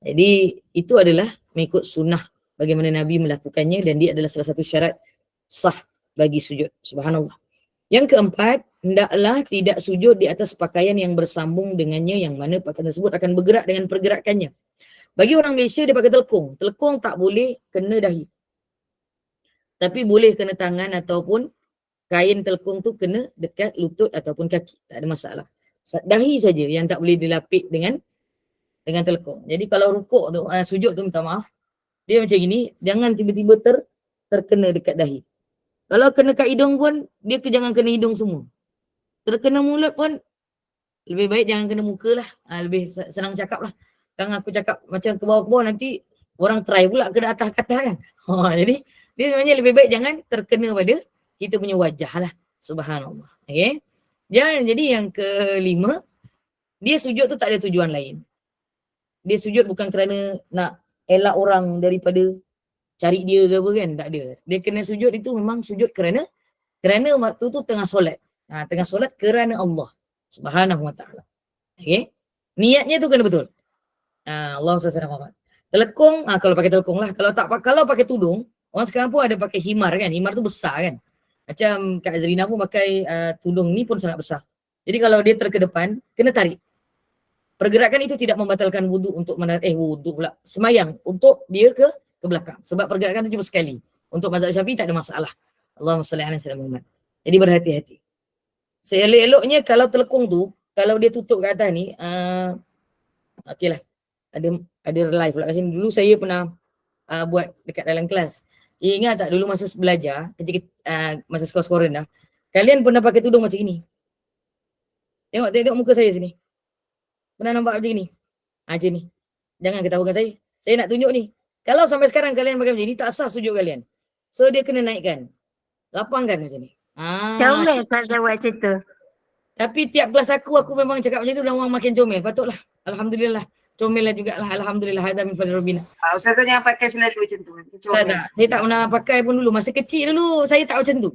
Speaker 10: Jadi itu adalah mengikut sunnah bagaimana Nabi melakukannya, dan dia adalah salah satu syarat sah bagi sujud. Subhanallah. Yang keempat, hendaklah tidak sujud di atas pakaian yang bersambung dengannya, yang mana pakaian tersebut akan bergerak dengan pergerakannya. Bagi orang Malaysia dia pakai telekung. Telekung tak boleh kena dahi. Tapi boleh kena tangan ataupun kain telekung tu kena dekat lutut ataupun kaki. Tak ada masalah. Dahi saja yang tak boleh dilapik dengan telekung. Jadi kalau rukuk tu, sujud tu minta maaf, dia macam gini, jangan tiba-tiba terkena dekat dahi. Kalau kena kat hidung pun, dia jangan kena hidung semua. Terkena mulut pun, lebih baik jangan kena muka lah. Lebih senang cakap lah. Kan aku cakap macam ke bawah-bawah, nanti orang try pula ke atas kan. Jadi, dia sebenarnya lebih baik jangan terkena pada kita punya wajah lah. Subhanallah. Okay. Jadi yang kelima, dia sujud tu tak ada tujuan lain. Dia sujud bukan kerana nak elak orang daripada cari dia ke apa kan, tak ada. Dia kena sujud itu memang sujud kerana waktu tu tengah solat. Tengah solat kerana Allah Subhanahu wa ta'ala. Okay. Niatnya tu kena betul. Allah SWT. Telekung, kalau pakai telekung lah. Kalau pakai tudung, orang sekarang pun ada pakai himar kan. Himar tu besar kan. Macam Kak Azrina pun pakai tudung ni pun sangat besar. Jadi kalau dia terkedepan, kena tarik. Pergerakan itu tidak membatalkan wudu untuk wudu pula. Semayang untuk dia ke belakang. Sebab pergerakan itu cuma sekali. Untuk mazhab Syafi'i tak ada masalah. Allahumma salli ala sayyidina Muhammad. Jadi berhati-hati. Seelok-eloknya kalau telekung tu, kalau dia tutup kat atas ni, okey lah. Ada live pula kat sini. Dulu saya pernah buat dekat dalam kelas. Ingat tak dulu masa belajar, masa sekolah-sekolah rendah, kalian pernah pakai tudung macam ni? Tengok muka saya sini. Pernah nampak macam ni? Macam ni. Jangan ketawakan saya. Saya nak tunjuk ni. Kalau sampai sekarang kalian pakai macam ni, tak sah sujud kalian. So dia kena naikkan. Lapangkan macam ni.
Speaker 2: Comel kalau buat macam tu.
Speaker 10: Tapi tiap kelas aku memang cakap macam tu dan orang makin comel. Patutlah. Alhamdulillah. Comel lah jugalah. Alhamdulillah. Hadza min fadli rabbina.
Speaker 9: Ustazah jangan pakai selalu macam tu.
Speaker 10: Tak. Saya tak pernah pakai pun dulu. Masa kecil dulu saya tak macam tu.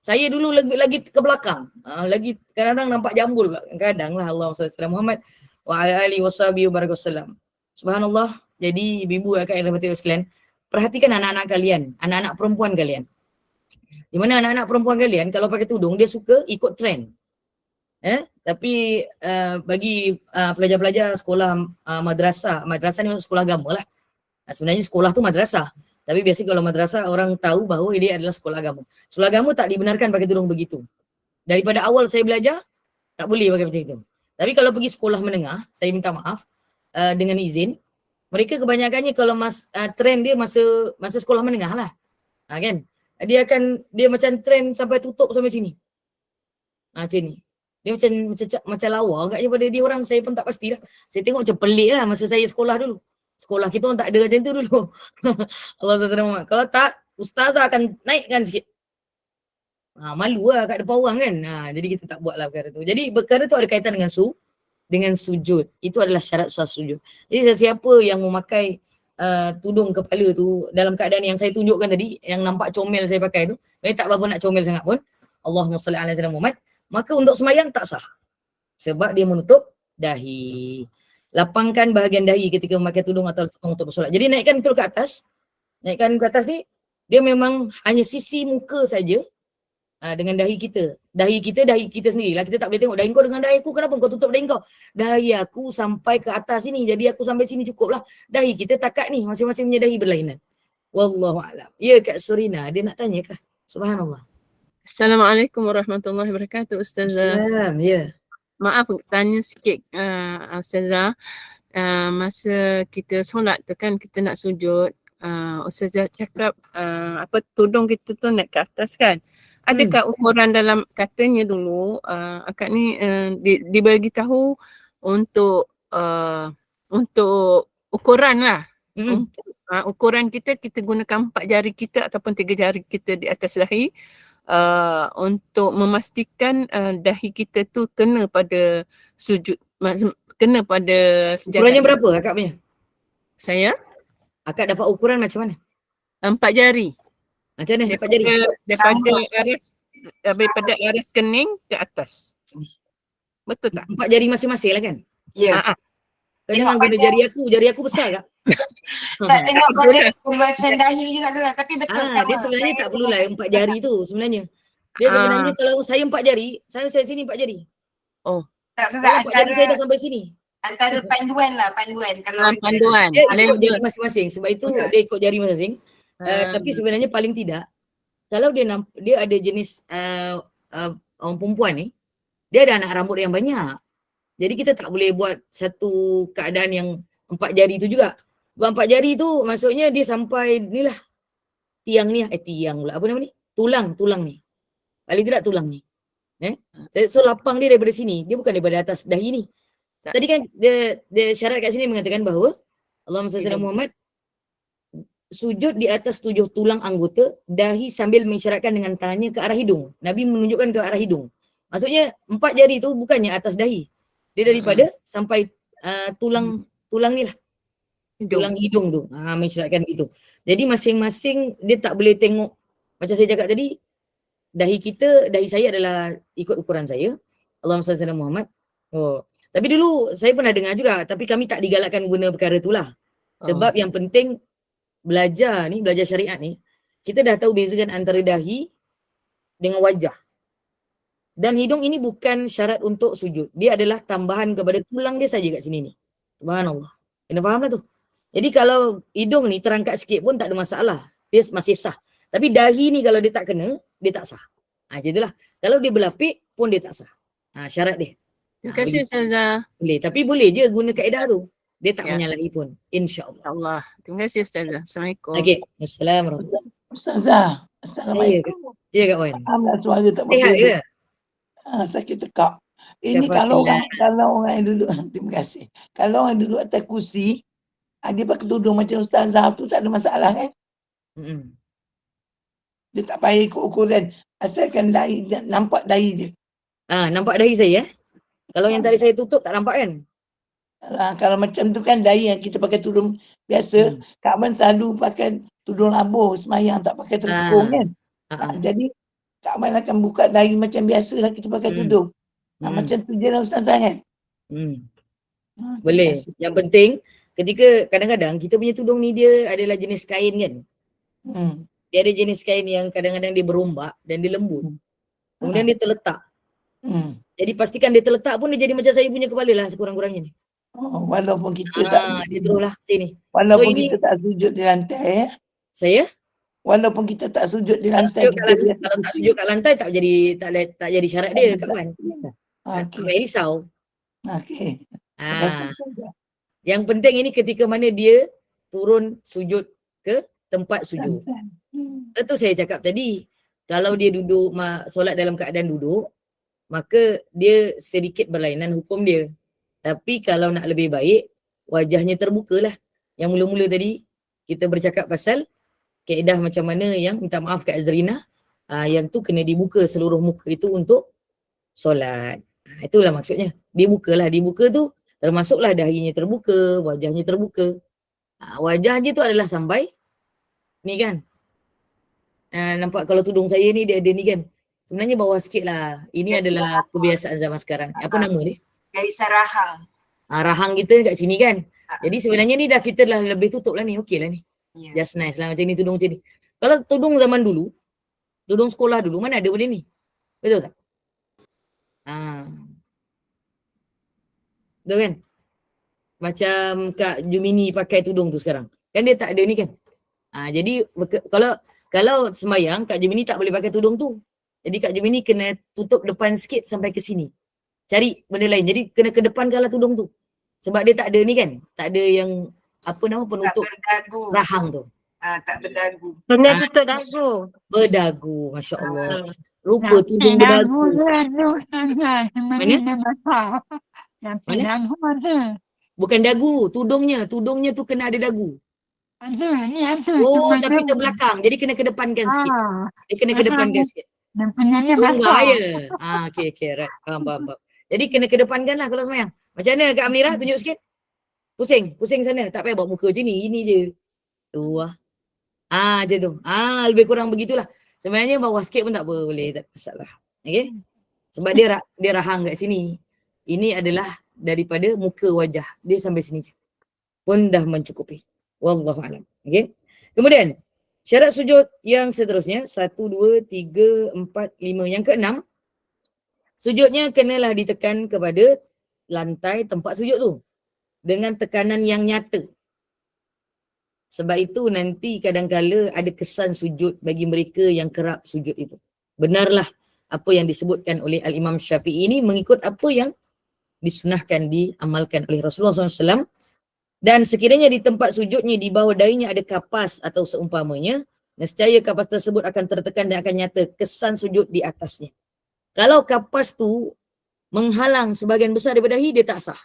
Speaker 10: Saya dulu lagi ke belakang. Lagi kadang-kadang nampak jambul pula. Kadang lah. Allahumma salli ala Muhammad wa ala alihi washabihi wa barakatuh. Subhanallah. Jadi ibu akak yang rahmati sekalian, perhatikan anak-anak kalian, anak-anak perempuan kalian. Di mana anak-anak perempuan kalian kalau pakai tudung dia suka ikut trend. Tapi bagi pelajar-pelajar sekolah madrasah ni sekolah agama lah. Sebenarnya sekolah tu madrasah. Tapi biasa kalau madrasah orang tahu bahawa dia adalah sekolah agama. Sekolah agama tak dibenarkan pakai tudung begitu. Daripada awal saya belajar, tak boleh pakai macam itu. Tapi kalau pergi sekolah menengah, saya minta maaf dengan izin, mereka kebanyakannya kalau trend dia masa sekolah menengah lah. Kan? Dia macam trend sampai tutup sampai sini. Macam ni. Dia macam lawa agaknya pada dia orang, saya pun tak pastilah. Saya tengok macam pelik lah masa saya sekolah dulu. Sekolah kita orang tak ada macam tu dulu. Allah SWT. Kalau tak, ustazah akan naikkan sikit. Malu lah kat depan orang kan. Jadi kita tak buat lah perkara tu. Jadi perkara tu ada kaitan dengan sujud. Itu adalah syarat sah sujud. Jadi sesiapa yang memakai tudung kepala tu dalam keadaan yang saya tunjukkan tadi, yang nampak comel saya pakai tu, tak berapa nak comel sangat pun, Allahumma salli ala sayyidina Muhammad, maka untuk semayang tak sah. Sebab dia menutup dahi. Lapangkan bahagian dahi ketika memakai tudung atau untuk bersolat. Jadi naikkan betul ke atas. Naikkan ke atas ni, dia memang hanya sisi muka saja dengan dahi kita. Dahi kita sendiri lah. Kita tak boleh tengok dahi kau dengan dahi aku. Kenapa kau tutup dahi kau? Dahi aku sampai ke atas sini. Jadi aku sampai sini cukup lah. Dahi kita takat ni. Masing-masing punya dahi berlainan. Wallahu'alam. Ya Kak Surina, dia nak tanya kah? Subhanallah.
Speaker 8: Assalamualaikum warahmatullahi wabarakatuh, Ustazah.
Speaker 10: Salam, ya.
Speaker 8: Maaf tanya sikit, Ustazah. Masa kita solat tu kan kita nak sujud, Ustazah cakap tudung kita tu naik ke atas kan. Adakah ukuran dalam katanya dulu akak ni dibagi tahu untuk ukuran lah. Untuk ukuran kita gunakan 4 jari kita ataupun 3 jari kita di atas dahi untuk memastikan dahi kita tu kena pada sujud, kena pada sejadah.
Speaker 10: Ukurannya berapa akak punya?
Speaker 8: Saya?
Speaker 10: Akak dapat ukuran macam mana?
Speaker 8: 4 jari.
Speaker 10: Macam mana 4 jari?
Speaker 8: Daripada aras kening ke atas. Betul tak?
Speaker 10: 4 jari masing-masing lah kan?
Speaker 9: Ya.
Speaker 8: Ah, ah.
Speaker 10: Kau
Speaker 9: Tengok
Speaker 10: jangan guna jari aku besar tak?
Speaker 9: Tak tengok pada pembahasan dahi juga tu lah. Tapi betul sama.
Speaker 10: Dia sebenarnya tak perlulah 4 jari tu sebenarnya. Dia
Speaker 8: Ah.
Speaker 10: sebenarnya kalau saya 4 jari, saya sini 4 jari.
Speaker 9: Tak
Speaker 10: Kalau
Speaker 9: Ustazah,
Speaker 10: 4 jari saya dah sampai sini.
Speaker 9: antara panduan lah, panduan. Kalau
Speaker 8: Panduan.
Speaker 10: Dia ikut jari masing-masing. Sebab itu dia ikut jari masing-masing. Tapi
Speaker 8: Ah.
Speaker 10: sebenarnya paling tidak, kalau dia ada jenis orang perempuan ni, dia ada anak rambut yang banyak. Jadi kita tak boleh buat satu keadaan yang 4 jari tu juga. Sebab 4 jari tu maksudnya dia sampai ni lah. Tiang ni, tiang pula. Apa nama ni? Tulang ni. Paling tidak tulang ni. So lapang dia daripada sini. Dia bukan daripada atas dahi ni. Tadi kan dia syarat kat sini mengatakan bahawa Allahumma salli ala Muhammad, sujud di atas 7 tulang anggota, dahi sambil mengisyaratkan dengan tangannya ke arah hidung. Nabi menunjukkan ke arah hidung. Maksudnya 4 jari tu bukannya atas dahi. Dia daripada sampai tulang ni lah. Tulang hidung tu. Mengisyaratkan itu. Jadi masing-masing dia tak boleh tengok. Macam saya cakap tadi, dahi saya adalah ikut ukuran saya. Allahumma salli ala Muhammad. Tapi dulu saya pernah dengar juga, tapi kami tak digalakkan guna perkara tu lah. Sebab yang penting belajar syariat ni, kita dah tahu bezakan antara dahi dengan wajah. Dan hidung ini bukan syarat untuk sujud. Dia adalah tambahan kepada tulang dia saja kat sini ni. Subhanallah. Kena faham lah tu. Jadi kalau hidung ni terangkat sikit pun tak ada masalah. Dia masih sah. Tapi dahi ni kalau dia tak kena, dia tak sah. Macam itulah. Kalau dia berlapik pun dia tak sah. Syarat dia.
Speaker 8: Terima kasih Ustazah.
Speaker 10: Boleh. Tapi boleh je guna kaedah tu. Dia tak menyalahi pun. InsyaAllah.
Speaker 8: Allah. Terima kasih Ustazah. Assalamualaikum.
Speaker 10: Okey. Assalamualaikum.
Speaker 11: Ustazah. Assalamualaikum.
Speaker 10: Ya Kak Wan.
Speaker 11: Alhamdulillah suara tak
Speaker 10: Sihat ke?
Speaker 11: sakit tekak. Ini kalau orang yang duduk, terima kasih. Kalau orang duduk atas kursi, dia pakai tudung macam Ustazah tu tak ada masalah kan? Dia tak payah ikut ukuran. Asalkan dahi, nampak dahi dia.
Speaker 10: Nampak dahi saya. Kalau yang tadi saya tutup tak nampak kan?
Speaker 11: Kalau macam tu kan dahi yang kita pakai tudung biasa, Kak Man selalu pakai tudung labuh semayang, tak pakai terkung kan? Jadi Kak Man akan buka dahi macam biasa lah kita pakai tudung. Macam tu je lah Ustazah kan?
Speaker 10: Boleh. Yang penting ketika kadang-kadang kita punya tudung ni dia adalah jenis kain kan? Dia ada jenis kain yang kadang-kadang dia berombak dan dia lembut. Kemudian dia terletak. Jadi pastikan dia terletak pun dia jadi macam saya punya kepala lah sekurang-kurangnya ni.
Speaker 11: Walaupun kita tak
Speaker 10: dia teruslah sini.
Speaker 11: Walaupun kita tak sujud di lantai ya.
Speaker 10: Saya?
Speaker 11: Walaupun kita tak sujud di lantai.
Speaker 10: Kalau tak sujud kat lantai tak jadi syarat dia Kak Wan. Tak payah risau.
Speaker 11: Okey.
Speaker 10: Yang penting ini ketika mana dia turun sujud ke tempat sujud. Itu saya cakap tadi. Kalau dia duduk solat dalam keadaan duduk, maka dia sedikit berlainan hukum dia. Tapi kalau nak lebih baik, wajahnya terbukalah. Yang mula-mula tadi kita bercakap pasal kaedah macam mana yang minta maaf kat Azrina, yang tu kena dibuka seluruh muka itu untuk solat. Itulah maksudnya. Dibuka tu termasuklah dahinya terbuka, wajahnya terbuka. Wajahnya tu adalah sampai ni kan. Nampak kalau tudung saya ni dia ada ni kan. Sebenarnya bawah sikit lah. Ini adalah kebiasaan zaman sekarang. Apa nama dia?
Speaker 9: Garisan rahang.
Speaker 10: Rahang kita kat sini kan. Jadi sebenarnya ni kita dah lebih tutup lah ni. Okey lah ni. Just nice lah macam ni tudung macam ni. Kalau tudung zaman dulu, tudung sekolah dulu mana ada benda ni? Betul tak? Betul kan? Macam Kak Jumini pakai tudung tu sekarang. Kan dia tak ada ni kan? Jadi kalau sembayang Kak Jumini tak boleh pakai tudung tu. Jadi Kak Jumini kena tutup depan sikit sampai ke sini. Cari benda lain. Jadi kena ke depan kalau tudung tu. Sebab dia tak ada ni kan? Tak ada yang apa nama penutup rahang tu.
Speaker 9: Tak berdagu.
Speaker 2: Kena tutup dagu.
Speaker 10: Berdagu. Masya Allah. Rupa tudung berdagu. Mana? Bukan dagu. Tudungnya. Tudungnya tu kena ada dagu. Tapi terbelakang. Jadi kena kedepankan sikit. Dia kena kedepankan sikit. Bahaya. Okay, right. Faham. Jadi kena kedepankan lah kalau semayang. Macam mana Kak Amirah? Tunjuk sikit. Pusing sana. Tak payah bawa muka macam ni. Ini je. Tu lah. Macam tu. Lebih kurang begitulah. Sebenarnya bawah sikit pun tak apa. Boleh. Tak ada masalah. Okay. Sebab dia rahang kat sini. Ini adalah daripada muka wajah. Dia sampai sini je. Pun dah mencukupi. Wallahu a'lam. Okey. Kemudian syarat sujud yang seterusnya 1 2 3 4 5. Yang keenam, sujudnya kenalah ditekan kepada lantai tempat sujud tu dengan tekanan yang nyata. Sebab itu nanti kadang-kala ada kesan sujud bagi mereka yang kerap sujud itu. Benarlah apa yang disebutkan oleh Al-Imam Syafi'i ini mengikut apa yang disunahkan diamalkan oleh Rasulullah SAW. Dan sekiranya di tempat sujudnya di bawah dahinya ada kapas atau seumpamanya, nescaya kapas tersebut akan tertekan dan akan nyata kesan sujud di atasnya. Kalau kapas tu menghalang sebahagian besar daripada dahi, dia tak sah.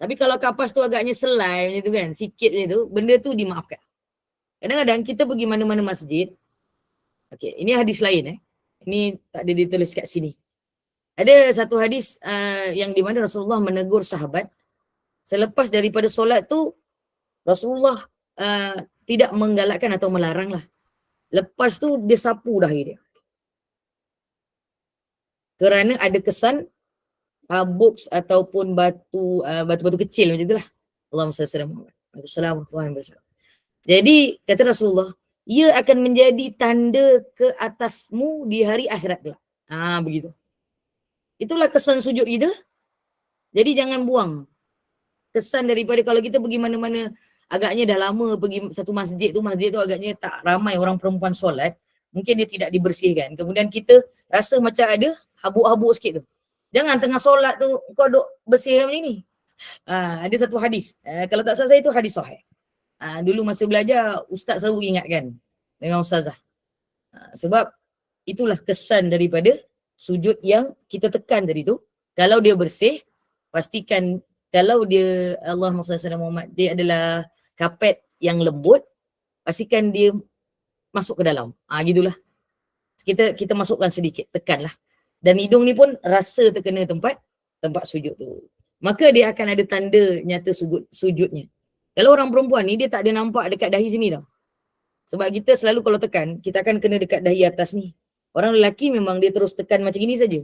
Speaker 10: Tapi kalau kapas tu agaknya selai macam tu kan, sikit macam tu, benda tu dimaafkan. Kadang-kadang kita pergi mana-mana masjid, okey, ini hadis lain ini tak ada ditulis kat sini. Ada satu hadis yang di mana Rasulullah menegur sahabat, selepas daripada solat tu, Rasulullah tidak menggalakkan atau melarang lah. Lepas tu dia sapu dahi dia. Kerana ada kesan habuk ataupun batu-batu kecil macam itulah. Allahumma salli ala Muhammad. Assalamualaikum. Jadi kata Rasulullah, ia akan menjadi tanda ke atasmu di hari akhirat kelak. Begitu. Itulah kesan sujud kita. Jadi jangan buang kesan daripada kalau kita pergi mana-mana, agaknya dah lama pergi satu masjid tu agaknya tak ramai orang perempuan solat, mungkin dia tidak dibersihkan. Kemudian kita rasa macam ada habuk-habuk sikit tu. Jangan tengah solat tu kau duk bersih macam ni. Ada satu hadis. Kalau tak salah saya tu hadis sahih. Dulu masa belajar ustaz selalu ingatkan dengan ustazah. Sebab itulah kesan daripada sujud yang kita tekan tadi tu. Kalau dia bersih, pastikan kalau dia Allahumma salli ala Muhammad, dia adalah kapet yang lembut, pastikan dia masuk ke dalam. Gitulah. Kita masukkan sedikit, tekanlah. Dan hidung ni pun rasa terkena tempat sujud tu. Maka dia akan ada tanda nyata sujudnya. Kalau orang perempuan ni dia tak ada nampak dekat dahi sini tau. Sebab kita selalu kalau tekan, kita akan kena dekat dahi atas ni. Orang lelaki memang dia terus tekan macam ini saja.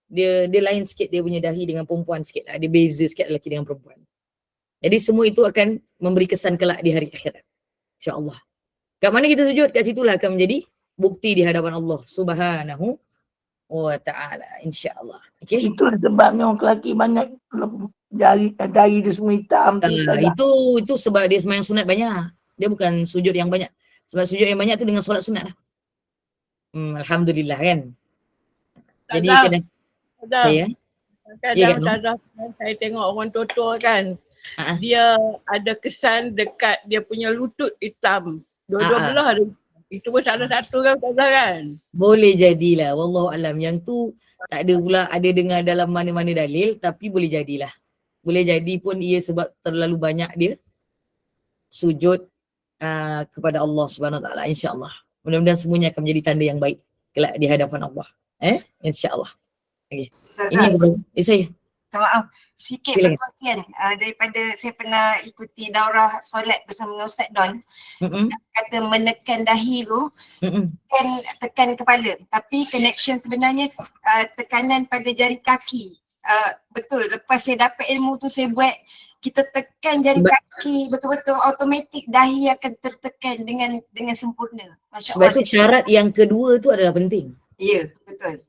Speaker 10: Dia lain sikit dia punya dahi dengan perempuan sikit lah. Dia beza sikit lelaki dengan perempuan. Jadi semua itu akan memberi kesan kelak di hari akhirat. InsyaAllah. Kat mana kita sujud, kat situlah akan menjadi bukti di hadapan Allah Subhanahu wa ta'ala, insyaAllah. Okay?
Speaker 11: Itulah sebabnya orang lelaki banyak dahi dia semua hitam.
Speaker 10: Itu sebab dia sembahyang sunat banyak. Dia bukan sujud yang banyak. Sebab sujud yang banyak tu dengan solat sunat lah. Alhamdulillah kan. Jadi kena saya
Speaker 3: Kadang-kadang saya tengok orang tua-tua kan, dia ada kesan dekat dia punya lutut hitam. Dua-dua belah ada. Itu pun salah satu kan?
Speaker 10: Boleh jadilah. Wallahu alam. Yang tu tak ada pula ada dengar dalam mana-mana dalil, tapi boleh jadilah. Boleh jadi pun ia sebab terlalu banyak dia sujud kepada Allah Subhanahu Wa Taala, insya-Allah. Mudah-mudahan semuanya akan menjadi tanda yang baik kelak di hadapan Allah. Insya-Allah. Okey. Ini saya.
Speaker 9: Maaf, sikit perkongsian daripada saya pernah ikuti daurah solat bersama dengan Ustaz Don. Kata menekan dahi tu, tekan kepala. Tapi connection sebenarnya tekanan pada jari kaki. Betul, lepas saya dapat ilmu tu saya buat, kita tekan jari kaki betul-betul automatik dahi akan tertekan dengan sempurna. Masya
Speaker 10: Sebab
Speaker 9: Allah.
Speaker 10: itu syarat yang kedua tu adalah penting.
Speaker 9: Ya, betul.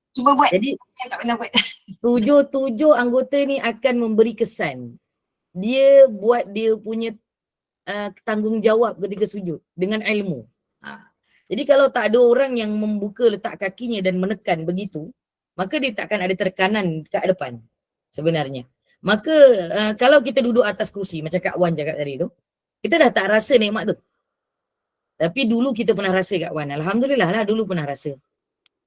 Speaker 9: Cuba buat.
Speaker 10: Jadi
Speaker 9: saya tak pernah buat.
Speaker 10: tujuh anggota ni akan memberi kesan. Dia buat dia punya tanggungjawab ketika sujud dengan ilmu. Jadi kalau tak ada orang yang membuka letak kakinya dan menekan begitu, maka dia takkan ada tekanan kat depan sebenarnya. Maka kalau kita duduk atas kerusi macam Kak Wan cakap tadi tu, kita dah tak rasa nikmat tu. Tapi dulu kita pernah rasa Kak Wan. Alhamdulillah lah dulu pernah rasa.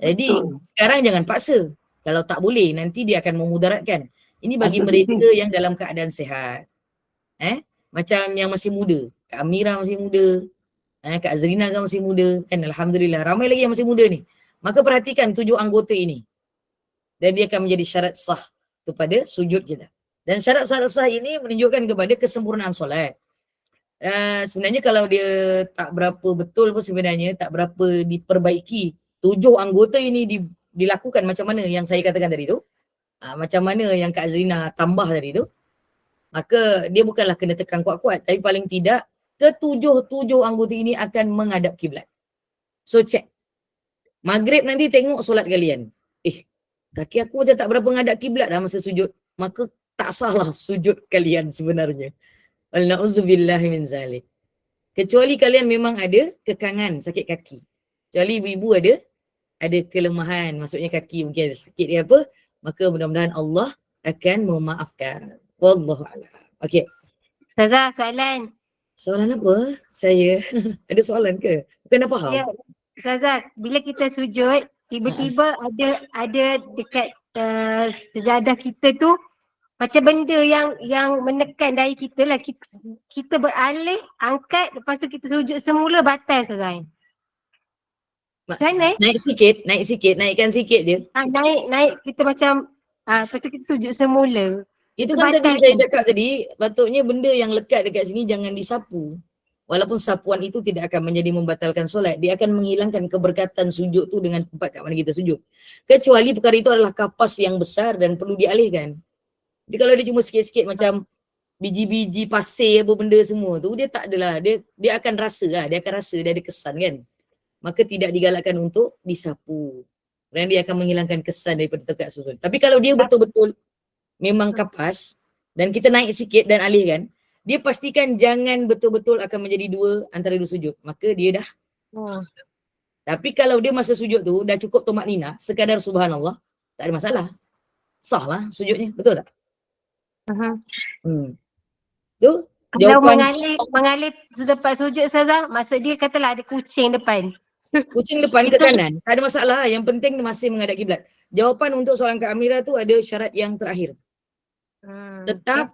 Speaker 10: Jadi sekarang jangan paksa. Kalau tak boleh nanti dia akan memudaratkan. Ini bagi mereka yang dalam keadaan sihat. Macam yang masih muda. Kak Amira masih muda. Kak Azrina kan masih muda. Kan Alhamdulillah ramai lagi yang masih muda ni. Maka perhatikan 7 anggota ini. Dan dia akan menjadi syarat sah kepada sujud kita. Dan syarat-syarat sah ini menunjukkan kepada kesempurnaan solat. Sebenarnya kalau dia tak berapa betul pun sebenarnya tak berapa diperbaiki. 7 anggota ini dilakukan macam mana yang saya katakan tadi tu. macam mana yang Kak Azrina tambah tadi tu, maka dia bukanlah kena tekan kuat-kuat, tapi paling tidak ketujuh anggota ini akan menghadap kiblat. So check. Maghrib nanti tengok solat kalian. Kaki aku macam tak berapa menghadap kiblat dah masa sujud. Maka tak salah sujud kalian sebenarnya. Wal na'udzubillahi min zalik. Kecuali kalian memang ada kekangan, sakit kaki. Kecuali ibu-ibu ada kelemahan, maksudnya kaki mungkin ada sakit dia apa, maka mudah-mudahan Allah akan memaafkan. Wallahu a'lam. Okey.
Speaker 2: Ustazah, soalan.
Speaker 10: Soalan apa? Saya ada soalan ke? Bukan dah faham.
Speaker 2: Ya, Ustazah, bila kita sujud, tiba-tiba ada dekat sejadah kita tu macam benda yang menekan dahi kita lah. Kita beralih, angkat, lepas tu kita sujud semula, batal Ustazah. Macam mana?
Speaker 10: Naikkan sikit, naikkan sikit je.
Speaker 2: Naik kita macam, lepas tu kita sujud semula.
Speaker 10: Itu kan tadi saya cakap tadi, patutnya benda yang lekat dekat sini jangan disapu. Walaupun sapuan itu tidak akan menjadi membatalkan solat, dia akan menghilangkan keberkatan sujud tu dengan tempat kat mana kita sujud. Kecuali perkara itu adalah kapas yang besar dan perlu dialihkan. Jadi kalau dia cuma sikit-sikit macam biji-biji pasir apa benda semua tu, dia tak adalah, dia akan rasa lah, dia ada kesan kan. Maka tidak digalakkan untuk disapu. Kerana dia akan menghilangkan kesan daripada tekak sujud. Tapi kalau dia betul-betul memang kapas dan kita naik sikit dan alihkan, dia pastikan jangan betul-betul akan menjadi antara dua sujud. Maka dia dah. Tapi kalau dia masa sujud tu dah cukup tomak nina, sekadar subhanallah, tak ada masalah. Sah lah sujudnya, betul tak? Tu
Speaker 2: Kalau
Speaker 10: jawapan.
Speaker 2: mengalir selepas sujud Ustazah, maksud dia katalah ada kucing depan.
Speaker 10: Kucing depan ke kanan, tak ada masalah. Yang penting masih menghadap kiblat. Jawapan untuk soalan Kak Amira tu ada syarat yang terakhir. Tetap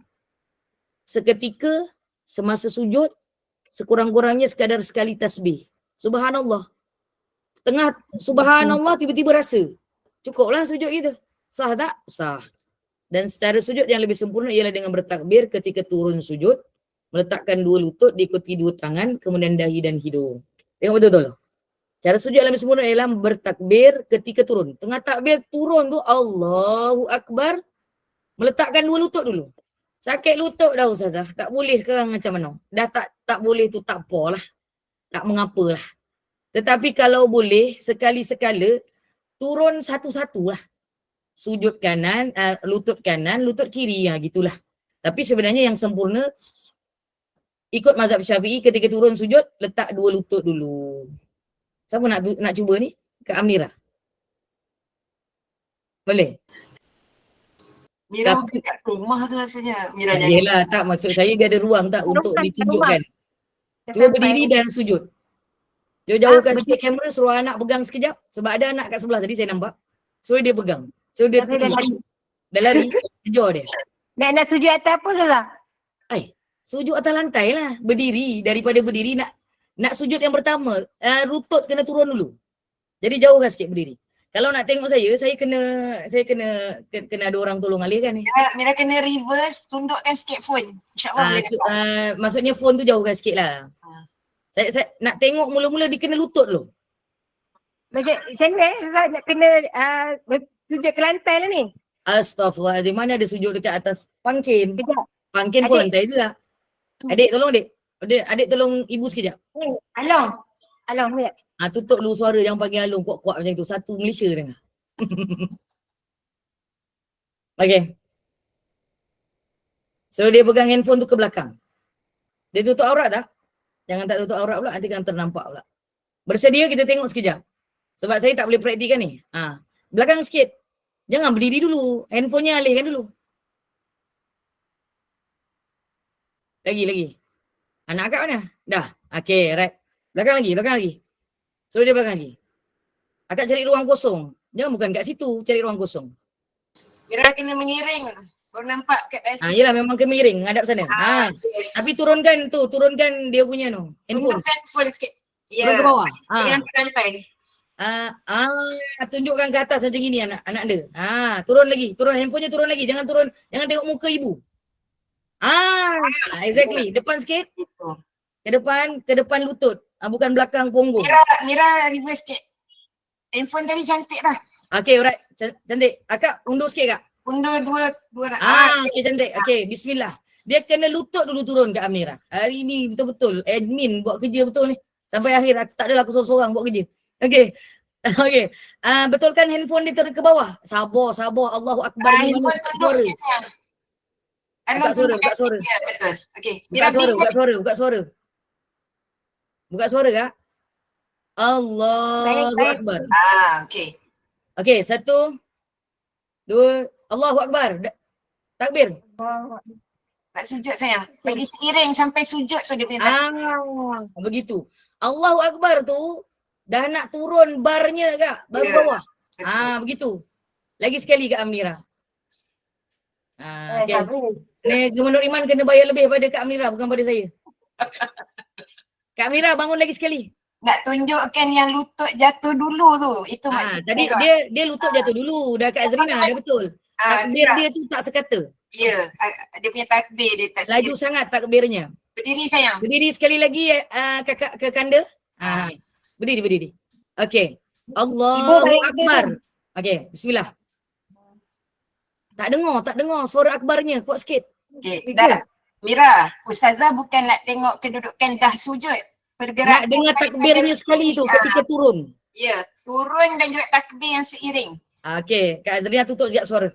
Speaker 10: seketika semasa sujud, sekurang-kurangnya sekadar sekali tasbih. Subhanallah. Tengah subhanallah tiba-tiba rasa. Cukuplah sujud kita. Sah tak? Sah. Dan secara sujud yang lebih sempurna ialah dengan bertakbir ketika turun sujud, meletakkan dua lutut, diikuti dua tangan, kemudian dahi dan hidung. Tengok betul-betul. Cara sujud yang lebih sempurna ialah bertakbir ketika turun. Tengah takbir turun tu Allahu Akbar, meletakkan dua lutut dulu. Sakit lutut dah Ustazah, tak boleh sekarang macam mana. Dah tak boleh tu tak apalah. Tak mengapalah. Tetapi kalau boleh sekali-sekala turun satu-satu lah. Sujud kanan, lutut kanan, lutut kiri, gitulah. Tapi sebenarnya yang sempurna ikut mazhab Syafi'i ketika turun sujud letak dua lutut dulu. Siapa nak cuba ni? Kak Amira. Boleh?
Speaker 9: Mira mungkin kat rumah tu rasanya. Mira jangan.
Speaker 10: Yelah, tak maksud saya dia ada ruang tak untuk ditunjukkan. Cuba berdiri dan sujud. Jauh-jauhkan sikit kamera, suruh anak pegang sekejap. Sebab ada anak kat sebelah tadi saya nampak. Suruh dia pegang. So dia dah lari, kejar dia.
Speaker 2: Nak sujud atas apa Ustazah?
Speaker 10: Sujud atas lantai lah. Berdiri, daripada berdiri nak sujud yang pertama, lutut kena turun dulu. Jadi jauhkan sikit berdiri. Kalau nak tengok saya kena ada orang tolong alihkan ni.
Speaker 9: Mira kena reverse, tundukkan sikit phone. InsyaAllah boleh dapat.
Speaker 10: Maksudnya phone tu jauhkan sikit lah. Saya nak tengok mula-mula dia kena lutut dulu.
Speaker 2: Macam mana nak kena sujud ke lantai lah ni?
Speaker 10: Astaghfirullahaladzim, mana ada sujud dekat atas pangkin. Pangkin pun lantai je lah. Adik tolong adik. Adik tolong ibu sekejap.
Speaker 2: Along sekejap.
Speaker 10: Tutup dulu suara, jangan panggil alung kuat-kuat macam tu. Satu Malaysia dengar. Okay. So dia pegang handphone tu ke belakang. Dia tutup aurat tak? Jangan tak tutup aurat pula, nanti kan ternampak pula. Bersedia kita tengok sekejap. Sebab saya tak boleh praktikkan ni. Belakang sikit. Jangan berdiri dulu. Handphonenya alihkan dulu. Lagi. Anak akak mana? Dah. Okay, right. Belakang lagi. Suruh dia belakang lagi. Akak cari ruang kosong. Jangan bukan kat situ, cari ruang kosong.
Speaker 9: Mira kena mengiring. Baru nampak kat situ.
Speaker 10: Yelah memang kena mengiring, ngadap sana.
Speaker 9: Yes.
Speaker 10: Tapi turunkan dia punya tu. Handphone.
Speaker 9: Turunkan phone sikit.
Speaker 10: Turun ke bawah.
Speaker 9: Jangan ke lantai.
Speaker 10: Tunjukkan ke atas macam gini anak dia. Turun lagi. Handphonenya turun lagi. Jangan tengok muka ibu. Exactly. Depan sikit. Ke depan lutut. Bukan belakang punggung.
Speaker 9: Mira reverse sikit. Handphone tadi cantik dah.
Speaker 10: Okay, alright. Cantik. Akak undur sikit kak.
Speaker 9: Undur dua
Speaker 10: Okey cantik. Okey, bismillah. Dia kena lutut dulu turun Kak Amira. Hari ni betul-betul admin buat kerja betul ni. Sampai akhir aku tak adalah aku seorang-seorang buat kerja. Okey. Okey. Betulkan handphone dia turun ke bawah. Sabar. Allahu Akbar.
Speaker 9: Handphone tunduk sikit sayang.
Speaker 10: Buka suara.
Speaker 9: Ya, betul. Okey.
Speaker 10: Buka suara Kak. Allahu Akbar.
Speaker 9: Okey.
Speaker 10: Okey, 1, 2, Allahu Akbar. Takbir.
Speaker 9: Nak sujud sayang. Bagi seiring sampai sujud tu dia punya takbir.
Speaker 10: Begitu. Allahu Akbar tu dah nak turun barnya Kak, bar bawah. Begitu. Lagi sekali Kak Amira. Okay. Ni Gubernur Iman kena bayar lebih pada Kak Amira, bukan pada saya. Kak Amira bangun lagi sekali.
Speaker 9: Nak tunjukkan yang lutut jatuh dulu tu. Itu maksud
Speaker 10: Tadi dia lutut jatuh dulu. Dah Kak Azrina, dah betul. Takbir dia tu tak sekata.
Speaker 9: Ya, dia punya takbir dia tak
Speaker 10: laju sangat takbirnya.
Speaker 9: Berdiri sayang.
Speaker 10: Berdiri sekali lagi kakak ke kanda. Berdiri. Okey. Allahu Akbar. Okey, bismillah. Tak dengar suara akbarnya, kuat sikit.
Speaker 9: Okey, dah. Mira, Ustazah bukan nak tengok kedudukan dah sujud. Pergerakan
Speaker 10: nak dengar takbirnya sekali tu ketika turun.
Speaker 9: Ya, turun dan juga takbir yang seiring.
Speaker 10: Okey, Kak Azrina tutup sekejap suara.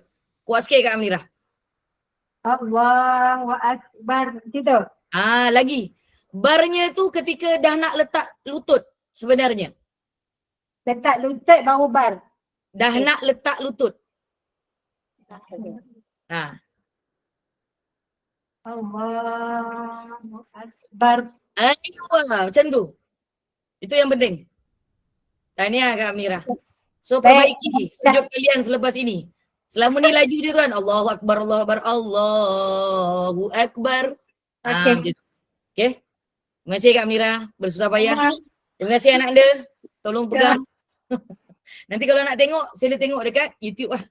Speaker 10: Kuat sikit Kak Amira.
Speaker 2: Allahu Akbar. Macam tu.
Speaker 10: Lagi. Barnya tu ketika dah nak letak lutut sebenarnya.
Speaker 2: Letak lutut baru bar.
Speaker 10: Dah nak letak lutut.
Speaker 2: Allahu Akbar.
Speaker 10: Macam tu. Itu yang penting. Tahniah Kak Amira. So perbaiki sujud kalian selepas ini. Selama ni laju je tuan. Allahu Akbar, Allahu Akbar, Allahu Akbar. Okey. Terima kasih Kak Amira. Bersusah payah. Terima kasih anak anda. Tolong pegang. Nanti kalau nak tengok, sila tengok dekat YouTube lah.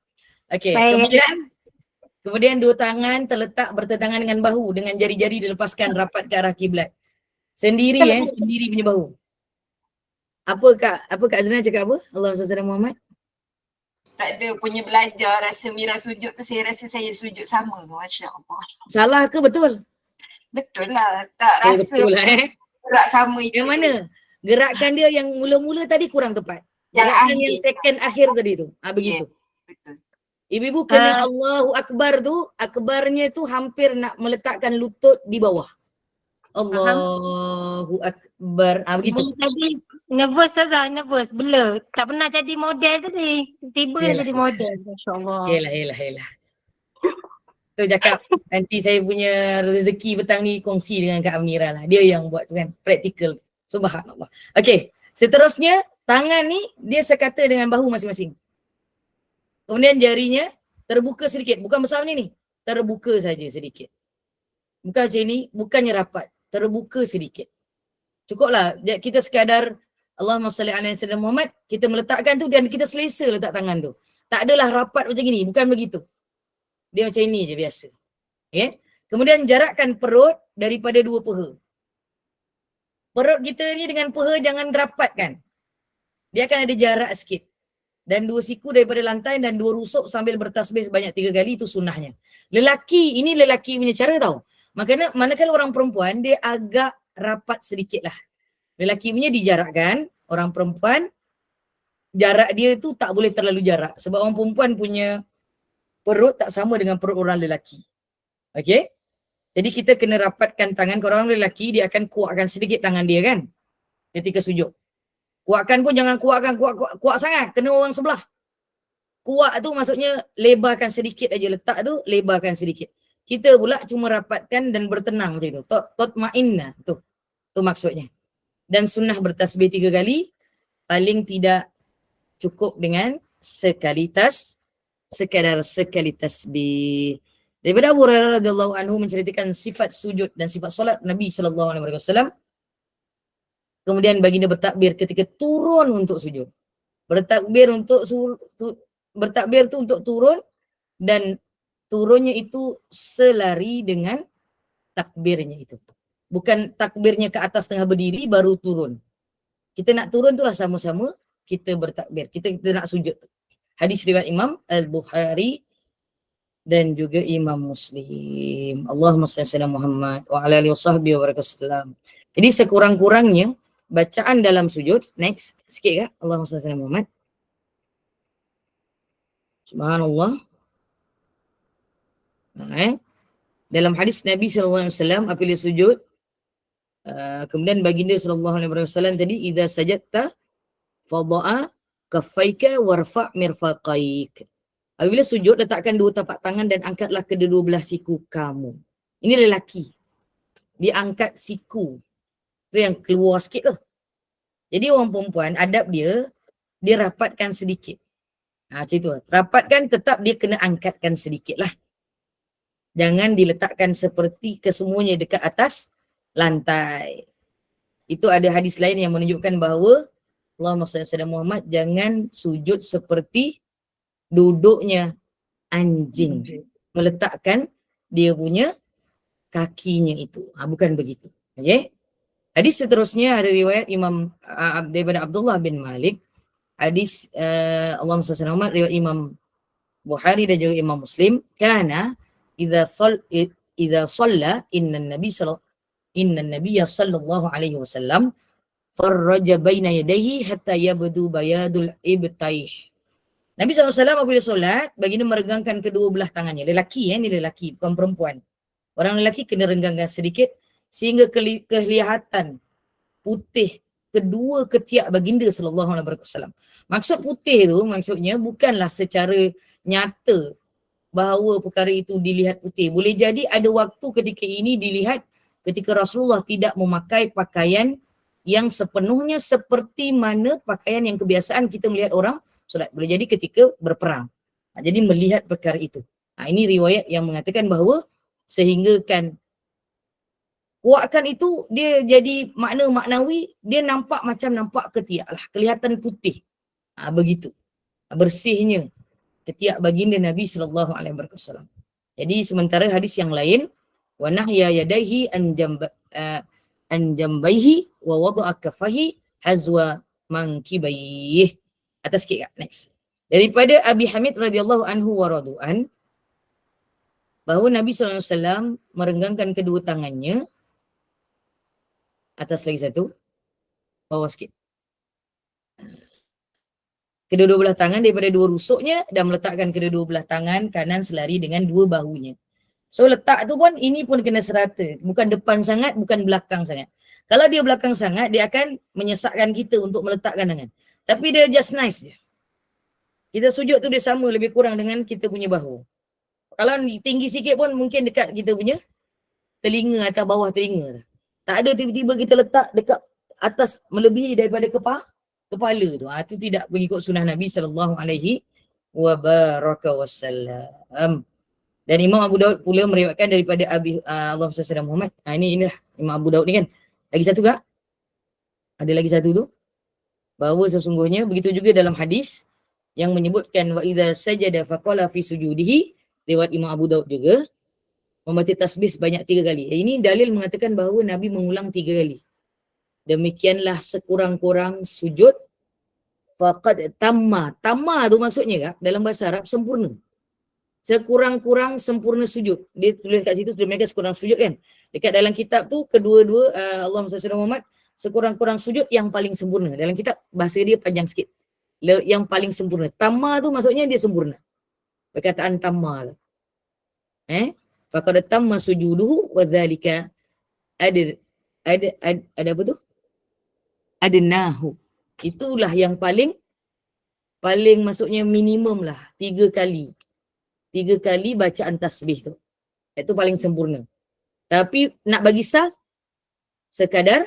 Speaker 10: Okey. Kemudian dua tangan terletak bertentangan dengan bahu dengan jari-jari dilepaskan rapat ke arah kiblat. Sendiri sendiri punya bahu. Apa Kak Azrina cakap apa? Allahumma salli ala Muhammad.
Speaker 9: Tak ada punya belajar rasa Mira sujud tu, saya rasa saya sujud sama. Masya-Allah.
Speaker 10: Salah ke betul?
Speaker 9: Betul lah. Tak rasa
Speaker 10: betul lah
Speaker 9: gerak sama itu.
Speaker 10: Yang mana? Gerakan dia yang mula-mula tadi kurang tepat. Yang second akhir tadi tu. Begitu.
Speaker 9: Betul.
Speaker 10: Ibu-ibu kena Allahu Akbar tu, akbarnya tu hampir nak meletakkan lutut di bawah. Allahu Akbar. Begitu.
Speaker 2: Tadi nervous Ustazah, nervous. Bela. Tak pernah jadi model tadi. Tiba-tiba jadi model. Masya-Allah.
Speaker 10: Yelah. Tu cakap nanti saya punya rezeki petang ni kongsi dengan Kak Amira lah. Dia yang buat tu kan. Praktikal. Subhanallah. Okey. Seterusnya tangan ni dia sekata dengan bahu masing-masing. Kemudian jarinya terbuka sedikit. Bukan besar ni. Terbuka saja sedikit. Bukan macam ni. Bukannya rapat. Terbuka sedikit. Cukuplah. Kita sekadar Allahumma salli ala Sayyidina Muhammad. Kita meletakkan tu dan kita selesa letak tangan tu. Tak adalah rapat macam ni. Bukan begitu. Dia macam ini je biasa. Okay? Kemudian jarakkan perut daripada dua paha. Perut kita ni dengan paha jangan rapatkan. Dia akan ada jarak sikit. Dan dua siku daripada lantai dan dua rusuk sambil bertasbih sebanyak 3 kali, itu sunnahnya. Ini lelaki punya cara tau. Manakala orang perempuan dia agak rapat sedikit lah. Lelaki punya dijarakkan, orang perempuan jarak dia tu tak boleh terlalu jarak. Sebab orang perempuan punya perut tak sama dengan perut orang lelaki. Okey? Jadi kita kena rapatkan tangan. Kalau orang lelaki dia akan kuatkan sedikit tangan dia kan ketika sujud. Kuatkan pun jangan kuat sangat, kena orang sebelah. Kuat tu maksudnya lebarkan sedikit aja, letak tu lebarkan sedikit. Kita pula cuma rapatkan dan bertenang macam tu. Tatma'inna tu. Tu maksudnya. Dan sunnah bertasbih 3 kali, paling tidak cukup dengan sekadar sekali tasbih. Daripada Abu Hurairah radhiyallahu anhu menceritakan sifat sujud dan sifat solat Nabi sallallahu alaihi wasallam. Kemudian baginda bertakbir ketika turun untuk sujud. Bertakbir tu untuk turun, dan turunnya itu selari dengan takbirnya itu. Bukan takbirnya ke atas tengah berdiri baru turun. Kita nak turun itulah sama-sama kita bertakbir. Kita nak sujud. Hadis riwayat Imam Al-Bukhari dan juga Imam Muslim. Allahumma shalli ala Muhammad wa ala alihi wasahbihi wa barakatuh. Jadi sekurang-kurangnya bacaan dalam sujud, next sikit kak. Allahumma shalli ala Muhammad. Subhanallah. Dalam hadis Nabi SAW apabila sujud, kemudian baginda SAW tadi, idza sajadta fada'a kaffaika warfa' mirfaqaik. Apabila sujud, letakkan dua tapak tangan dan angkatlah kedua belah siku kamu. Ini lelaki. Dia angkat siku. Itu yang keluar sikit tu. Jadi orang perempuan, adab dia rapatkan sedikit. Macam tu. Rapatkan, tetap dia kena angkatkan sedikit lah. Jangan diletakkan seperti kesemuanya dekat atas lantai. Itu ada hadis lain yang menunjukkan bahawa Allahumma shalli ala Muhammad, jangan sujud seperti duduknya anjing, meletakkan dia punya kakinya itu. Bukan begitu. Okay? Hadis seterusnya ada riwayat Imam daripada Abdullah bin Malik. Hadis Allahumma shalli ala Muhammad, riwayat Imam Bukhari dan juga Imam Muslim. Kana idza shalla inna nabiyya sallallahu alaihi wasallam farraja baina yadayhi hatta yabdu bayadul ibtaih. Nabi SAW apabila solat, baginda meregangkan kedua belah tangannya. Lelaki, ni lelaki, bukan perempuan. Orang lelaki kena renggangkan sedikit sehingga kelihatan putih kedua ketiak baginda SAW. Maksud putih tu, maksudnya bukanlah secara nyata bahawa perkara itu dilihat putih. Boleh jadi ada waktu ketika ini dilihat ketika Rasulullah tidak memakai pakaian yang sepenuhnya seperti mana pakaian yang kebiasaan kita melihat orang solat. Boleh jadi ketika berperang. Jadi melihat perkara itu. Ini riwayat yang mengatakan bahawa sehinggakan kuatkan itu dia jadi makna maknawi, dia nampak macam nampak ketiak lah. Kelihatan putih. Begitu. Bersihnya ketiak baginda Nabi SAW. Jadi sementara hadis yang lain, wa nahya yadaihi an jambaihi wa wada'a kaffahi hazwa mankibayhi. Atas sikit kak, next. Daripada Abi Hamid radhiyallahu anhu wa radu'an, bahawa Nabi SAW merenggangkan kedua tangannya, atas lagi satu, bawah sikit. Kedua-dua belah tangan daripada dua rusuknya dan meletakkan kedua-dua belah tangan kanan selari dengan dua bahunya. So letak tu pun, ini pun kena serata. Bukan depan sangat, bukan belakang sangat. Kalau dia belakang sangat, dia akan menyesatkan kita untuk meletakkan tangan. Tapi dia just nice je. Kita sujud tu dia sama lebih kurang dengan kita punya bahu. Kalau tinggi sikit pun mungkin dekat kita punya telinga atau bawah telinga. Tak ada tiba-tiba kita letak dekat atas melebihi daripada kepala tu. Itu tidak mengikut sunnah Nabi SAW. Dan Imam Abu Daud pula meriwayatkan daripada Allahumma shalli ala Muhammad. Inilah Imam Abu Daud ni kan. Lagi satu kak? Ada lagi satu tu? Bahawa sesungguhnya begitu juga dalam hadis yang menyebutkan wa idza sajada faqala fi sujudihi, riwayat Imam Abu Daud juga, membaca tasbih sebanyak 3 kali. Ini dalil mengatakan bahawa Nabi mengulang 3 kali. Demikianlah sekurang-kurang sujud faqad tamma. Tamma tu maksudnya kak, dalam bahasa Arab sempurna. Sekurang-kurang sempurna sujud. Dia tulis kat situ sedemikian sekurang sujud kan. Dekat dalam kitab tu kedua-dua Allahumma shalli ala Muhammad, sekurang-kurang sujud yang paling sempurna. Dalam kitab bahasa dia panjang sikit. Yang paling sempurna. Tamma tu maksudnya dia sempurna. Perkataan tamma tu. Faqad tamma sujuduhu wa dzalika ada apa tu? Adnahu. Itulah yang paling maksudnya minimum lah. 3 kali. 3 kali bacaan tasbih tu. Itu paling sempurna. Tapi nak bagi sah sekadar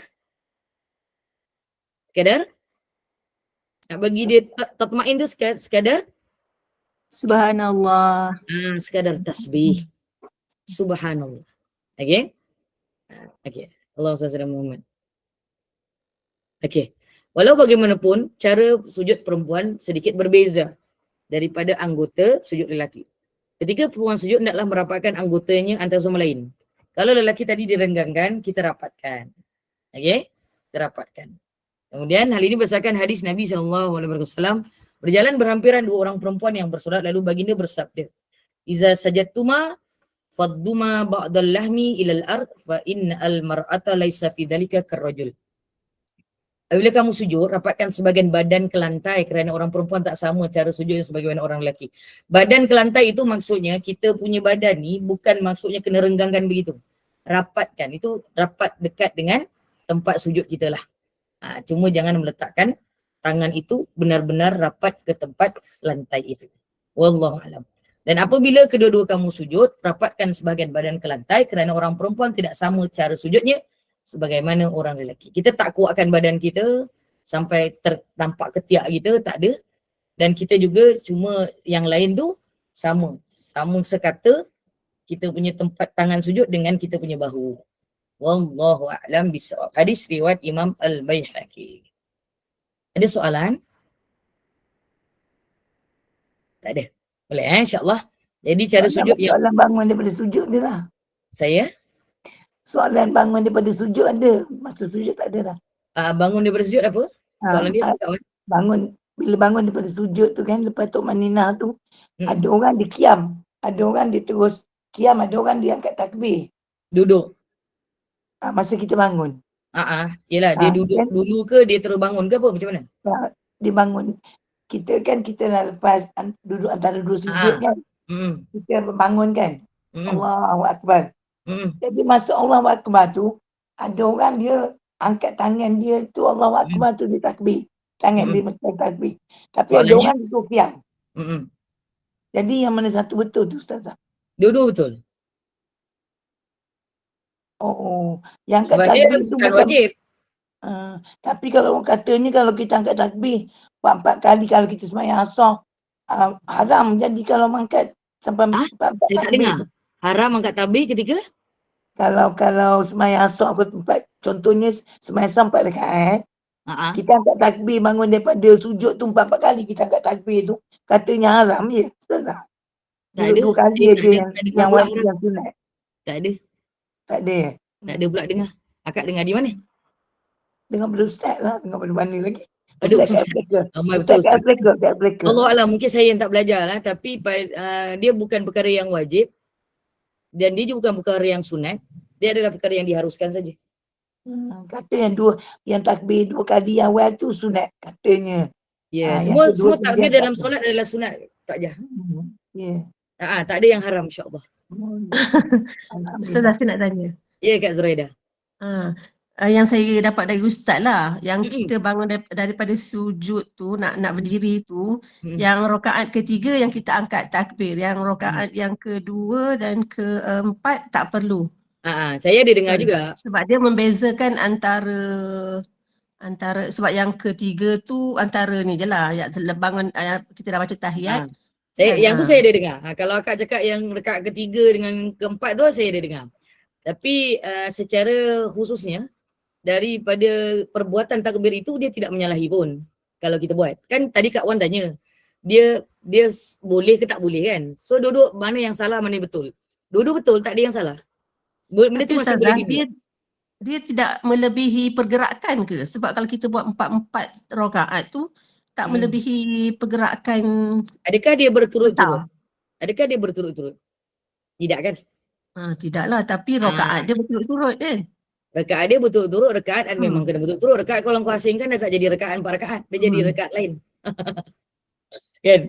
Speaker 10: nak bagi dia tatmain tu sekadar
Speaker 5: Subhanallah.
Speaker 10: Sekadar tasbih. Subhanallah. Okay. Allahumma shalli ala Muhammad. Okay. Walau bagaimanapun cara sujud perempuan sedikit berbeza daripada anggota sujud lelaki. Ketika perempuan sujud hendaklah merapatkan anggotanya antara sama lain. Kalau lelaki tadi direnggangkan, kita rapatkan. Okay? Kita rapatkan. Kemudian hal ini berdasarkan hadis Nabi SAW, berjalan berhampiran 2 orang perempuan yang bersolat lalu baginda bersabda, Iza sajadtuma fadduma ba'dal lahmi ilal ard fa innal mar'ata laisa fi dhalika karrajul. Apabila kamu sujud, rapatkan sebagian badan ke lantai kerana orang perempuan tak sama cara sujudnya sebagaimana orang lelaki. Badan ke lantai itu maksudnya kita punya badan ni bukan maksudnya kena renggangkan begitu. Rapatkan, itu rapat dekat dengan tempat sujud kita lah. Cuma jangan meletakkan tangan itu benar-benar rapat ke tempat lantai itu. Wallahualam. Dan apabila kedua-dua kamu sujud, rapatkan sebahagian badan ke lantai kerana orang perempuan tidak sama cara sujudnya sebagaimana orang lelaki. Kita tak kuatkan badan kita sampai ternampak ketiak kita, tak ada. Dan kita juga cuma yang lain tu sama sekata kita punya tempat tangan sujud dengan kita punya bahu. Wallahu a'lam bissawab. Hadis riwayat Imam Al-Baihaqi. Ada soalan? Tak ada. Boleh insya-Allah. Jadi cara sujud yang
Speaker 11: soalan bangun daripada sujud dia lah.
Speaker 10: Saya?
Speaker 11: Soalan bangun daripada sujud ada. Masa sujud tak ada lah.
Speaker 10: Bangun daripada sujud apa? Soalan dia apa kawan?
Speaker 11: Bangun, bila bangun daripada sujud tu kan, lepas Tok Manina tu, ada orang dia kiam, ada orang dia terus kiam, ada orang dia angkat takbir.
Speaker 10: Duduk.
Speaker 11: Masa kita bangun.
Speaker 10: Yelah, dia duduk kan? Dulu ke dia terus bangun ke apa? Macam mana?
Speaker 11: Dia bangun. Kita kan kita dah lepas duduk antara dua sujud kan. Kita bangun kan. Allahu Akbar. Jadi masa Allahu Akbar tu, ada orang dia angkat tangan dia tu Allahu Akbar tu dia takbir. Tangan dia macam takbir. Tapi soalannya, ada orang duduk kiam. Jadi yang mana satu betul tu Ustazah?
Speaker 10: Dua-dua betul.
Speaker 11: Yang angkat takbir tu bukan wajib. Tapi kalau orang katanya kalau kita angkat takbir 4 kali kalau kita sembahyang asar, haram. Jadi kalau angkat sampai 4
Speaker 10: takbir. Saya tak dengar. Haram angkat takbir ketika?
Speaker 11: Kalau sembahyang asar contohnya sembahyang asar 4 rakaat. Kita angkat takbir bangun daripada sujud tu 4 kali kita angkat takbir tu, katanya haram je. Tak ada. 2 kali aja yang wajib yang sunat.
Speaker 10: Tak ada.
Speaker 11: Tak ada.
Speaker 10: Tak ada pula dengar. Akak dengar di mana?
Speaker 11: Dengar pada ustaz lah, dengar pada mana lagi.
Speaker 10: Aduh,
Speaker 11: Ustaz kat Afrika.
Speaker 10: Allah Alam, mungkin saya yang tak belajar lah, tapi dia bukan perkara yang wajib dan dia juga bukan perkara yang sunat. Dia adalah perkara yang diharuskan saja.
Speaker 11: Kata yang takbir 2 kali yang awal tu sunat katanya.
Speaker 10: Ya, semua takbir dalam solat adalah sunat, Kak Jah. Tak ada yang haram, insya-Allah.
Speaker 6: Ustazah, saya nak tanya.
Speaker 10: Ya, Kak Zuraida.
Speaker 6: Yang saya dapat dari ustaz lah, yang kita bangun daripada sujud tu, nak berdiri tu, yang rakaat ketiga yang kita angkat takbir, yang rakaat yang kedua dan keempat tak perlu.
Speaker 10: Saya ada dengar juga. Sebab
Speaker 6: dia membezakan antara sebab yang ketiga tu antara ni je lah, bangun kita dah baca tahiyat.
Speaker 10: Yang tu saya ada dengar. Kalau akak cakap yang rakaat ketiga dengan keempat tu saya ada dengar. Tapi secara khususnya daripada perbuatan takbir itu dia tidak menyalahi pun kalau kita buat. Kan tadi Kak Wan tanya, dia boleh ke tak boleh kan? So dua-dua mana yang salah, mana yang betul? Dua-dua betul, tak ada yang salah. Benda tu masih boleh dibuat.
Speaker 6: Dia tidak melebihi pergerakan ke? Sebab kalau kita buat 4 rakaat tu tak melebihi pergerakan.
Speaker 10: Adakah dia berturut-turut? Adakah dia berturut-turut? Tidak kan?
Speaker 6: Tidaklah, tapi rakaat dia berturut-turut kan?
Speaker 10: Rakaat dia berturut-turut, rakaat memang kena berturut-turut. Rakaat kalau kau asingkan dah tak jadi rakaat 4 rakaat, dia jadi rakaat lain. Kan?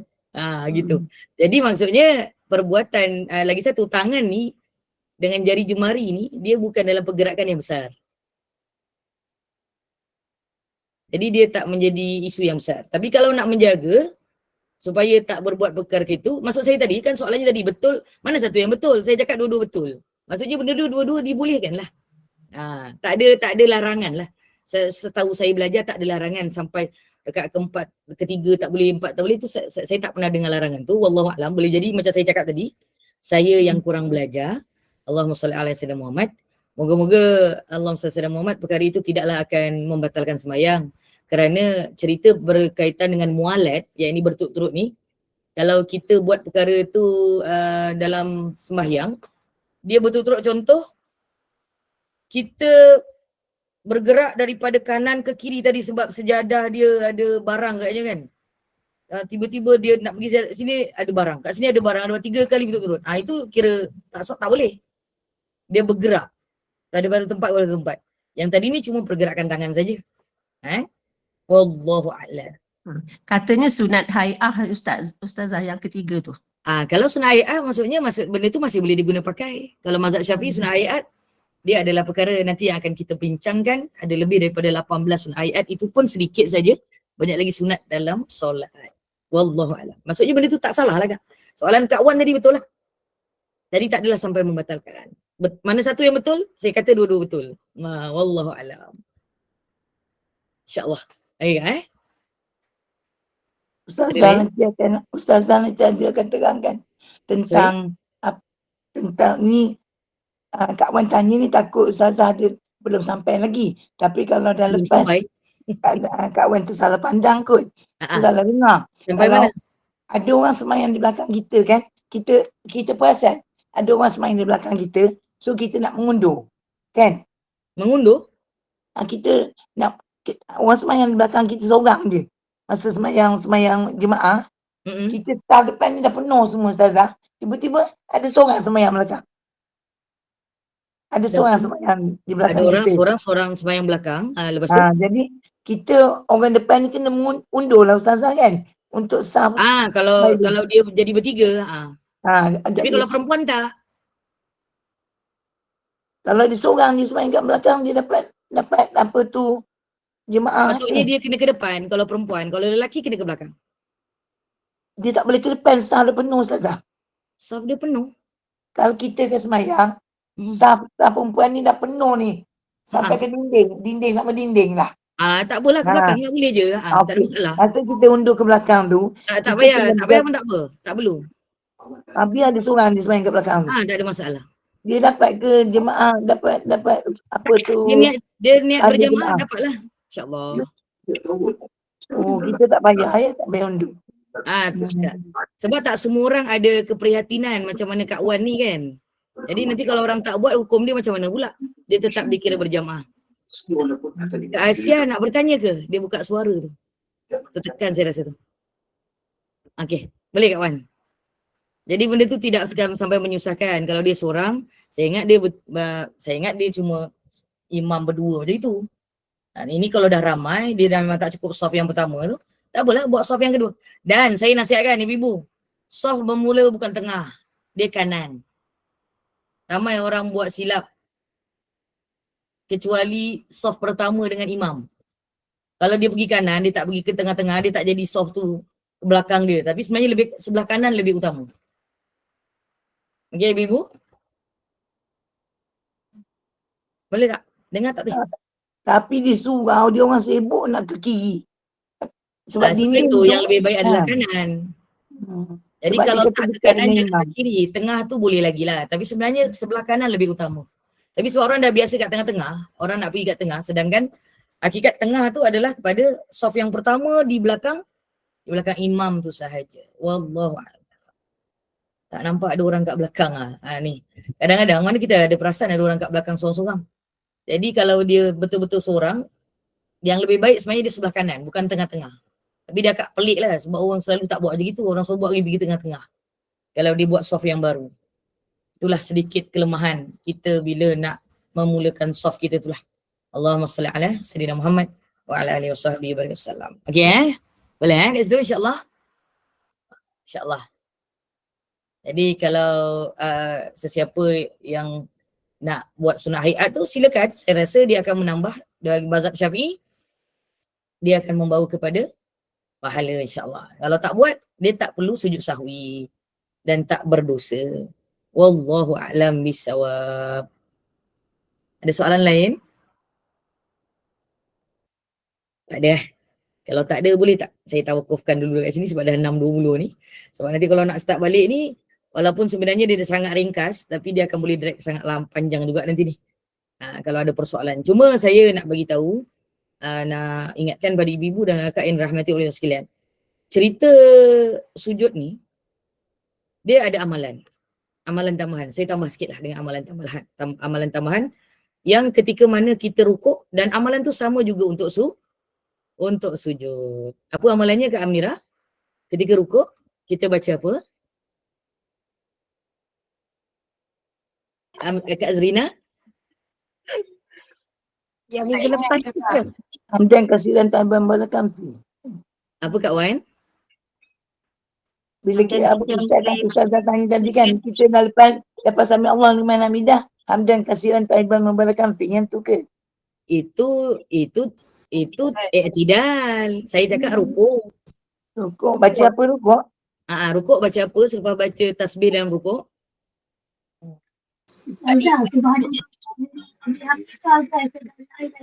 Speaker 10: Gitu. Jadi maksudnya perbuatan lagi satu, tangan ni dengan jari jemari ni dia bukan dalam pergerakan yang besar. Jadi dia tak menjadi isu yang besar. Tapi kalau nak menjaga supaya tak berbuat perkara itu, maksud saya tadi kan soalannya tadi betul, mana satu yang betul? Saya cakap dua-dua betul. Maksudnya benda dua-dua dibolehkan lah. Tak ada larangan lah. Setahu saya belajar tak ada larangan sampai dekat keempat, ketiga tak boleh, 4 tak boleh tu saya tak pernah dengar larangan tu. Wallahualam. Boleh jadi macam saya cakap tadi, saya yang kurang belajar. Allahumma salli ala sayyidina Muhammad. Moga-moga Allahumma salli ala sayyidina Muhammad perkara itu tidaklah akan membatalkan sembahyang. Kerana cerita berkaitan dengan mualat, yang ini berturut-turut ni, kalau kita buat perkara itu dalam sembahyang, dia berturut-turut. Contoh, kita bergerak daripada kanan ke kiri tadi sebab sejadah dia ada barang katnya kan. tiba-tiba dia nak pergi ziarah sini ada barang, kat sini ada barang, ada 3 kali betul turun. Itu kira tak boleh. Dia bergerak daripada tempat ke tempat. Yang tadi ni cuma pergerakan tangan saja. Wallahu a'lam.
Speaker 6: Katanya sunat hai'ah Ustazah yang ketiga tu.
Speaker 10: Kalau sunat hai'at maksudnya benda tu masih boleh diguna pakai. Kalau mazhab Syafi'i sunat hai'at dia adalah perkara nanti yang akan kita bincangkan, ada lebih daripada 18 sunat hai'at, itu pun sedikit saja, banyak lagi sunat dalam solat. Wallahu a'lam. Maksudnya benda tu tak salah lah kan. Soalan Kak Wan tadi betul lah. Jadi tak adalah sampai membatalkan. Mana satu yang betul? Saya kata dua-dua betul. Wallahu a'lam. InsyaAllah. Baik
Speaker 11: Ustazah nanti akan terangkan tentang ni. Kak Wan tanya ni takut Ustazah ada belum sampai lagi. Tapi kalau dah lepas Kak Wan tu salah pandang kot. Salah dengar.
Speaker 10: Sampai
Speaker 11: kalau
Speaker 10: mana?
Speaker 11: Ada orang semayang di belakang kita kan. Kita perasan ada orang semayang di belakang kita. So kita nak mengundur. Kan?
Speaker 10: Mengundur?
Speaker 11: Kita nak orang semayang di belakang kita seorang je. Masa semayang jemaah, kita tahun depan ni dah penuh semua Ustazah. Tiba-tiba ada seorang semayang belakang. Ada seorang semayang di belakang kita.
Speaker 10: Ada seorang semayang belakang. Lepas tu?
Speaker 11: Jadi kita orang depan ni kena undur lah Ustazah kan. Untuk sah.
Speaker 10: Kalau dia jadi bertiga. Tapi kalau perempuan tak?
Speaker 11: Kalau dia seorang dia semayang kat belakang, dia dapat apa tu jemaah.
Speaker 10: Patutnya dia kena ke depan kalau perempuan. Kalau lelaki kena ke belakang.
Speaker 11: Dia tak boleh ke depan, sah dia penuh Ustazah.
Speaker 10: Sah dia penuh?
Speaker 11: Kalau kita ke semayang, sah perempuan ni dah penuh ni. Sampai ke dinding sama dinding lah.
Speaker 10: Tak boleh ke belakang, tak boleh je. Tak ada masalah.
Speaker 11: Masa kita undur ke belakang tu.
Speaker 10: Tak payah pun tak apa. Tak perlu.
Speaker 11: Biar ada seorang dia semayang kat belakang tu.
Speaker 10: Tak ada masalah.
Speaker 11: Dia dapat ke jemaah, dapat apa tu.
Speaker 10: Dia niat berjemaah, dapatlah. InsyaAllah.
Speaker 11: Kita tak payah tak payah undur.
Speaker 10: Sebab tak semua orang ada keprihatinan macam mana Kak Wan ni kan. Jadi nanti kalau orang tak buat, hukum dia macam mana pula? Dia tetap dikira berjamaah. Kak Asia nak bertanya ke? Dia buka suara tu. Tertekan saya rasa tu. Okey, boleh Kak Wan? Jadi benda tu tidak sampai menyusahkan. Kalau dia seorang, saya ingat dia cuma imam berdua macam itu. Ini kalau dah ramai, dia dah memang tak cukup saf yang pertama tu, tak apalah buat saf yang kedua. Dan saya nasihatkan ibu-ibu, saf bermula bukan tengah, dia kanan. Ramai orang buat silap. Kecuali saf pertama dengan imam. Kalau dia pergi kanan, dia tak pergi ke tengah-tengah, dia tak jadi saf tu ke belakang dia. Tapi sebenarnya lebih sebelah kanan lebih utama. Okey ibu-ibu? Boleh tak? Dengar tak?
Speaker 11: Tapi di surau dia orang sibuk nak ke kiri. Sebab
Speaker 10: itu yang lebih baik adalah kanan. Jadi sebab kalau tak ke kanan, jangan ke kiri. Tengah tu boleh lagi lah. Tapi sebenarnya sebelah kanan lebih utama. Tapi sebab orang dah biasa kat tengah-tengah, orang nak pergi kat tengah. Sedangkan hakikat tengah tu adalah kepada saf yang pertama di belakang imam tu sahaja. Wallahu'alam. Tak nampak ada orang kat belakang ni. Kadang-kadang mana kita ada perasan ada orang kat belakang seorang-seorang. Jadi kalau dia betul-betul seorang, yang lebih baik sebenarnya dia sebelah kanan, bukan tengah-tengah. Tapi dia agak pelik lah sebab orang selalu tak buat macam itu. Orang selalu buat pergi tengah-tengah. Kalau dia buat saf yang baru. Itulah sedikit kelemahan kita bila nak memulakan saf kita itulah. Allahumma salli ala Sayyidina Muhammad wa ala alihi wasallam. Okey Boleh kat situ insya-Allah. InsyaAllah. Jadi kalau sesiapa yang nak buat sunat hai'at tu silakan. Saya rasa dia akan menambah dari mazhab Syafi'i. Dia akan membawa kepada pahala insya-Allah. Kalau tak buat, dia tak perlu sujud sahwi dan tak berdosa. Wallahu a'lam bissawab. Ada soalan lain? Tak ada. Kalau tak ada boleh tak saya tawakufkan dulu kat sini sebab dah 6.20 ni. Sebab nanti kalau nak start balik ni, walaupun sebenarnya dia dah sangat ringkas, tapi dia akan boleh drag sangat panjang juga nanti ni. Kalau ada persoalan. Cuma saya nak bagi tahu, nak ingatkan pada ibu-ibu dan kakak yang rahmati oleh sekalian. Cerita sujud ni, dia ada amalan. Amalan tambahan. Saya tambah sikit lah dengan amalan tambahan yang ketika mana kita rukuk dan amalan tu sama juga untuk sujud. Apa amalannya Kak Amnira? Ketika rukuk, kita baca apa? Kak Azrina?
Speaker 2: Yang minggu lepas tu ke?
Speaker 11: Hamdan kasiran taban barakan fi.
Speaker 10: Apa Kak Wan?
Speaker 11: Bila kita Ustazah tanya tadi kan, kita dah lepas sami Allah liman hamidah, hamdan kasiran taban barakan fi. Yang tu ke?
Speaker 10: Itu i'tidal. Saya cakap rukuk.
Speaker 11: Rukuk, baca apa rukuk?
Speaker 10: Rukuk baca apa selepas baca tasbih dalam rukuk?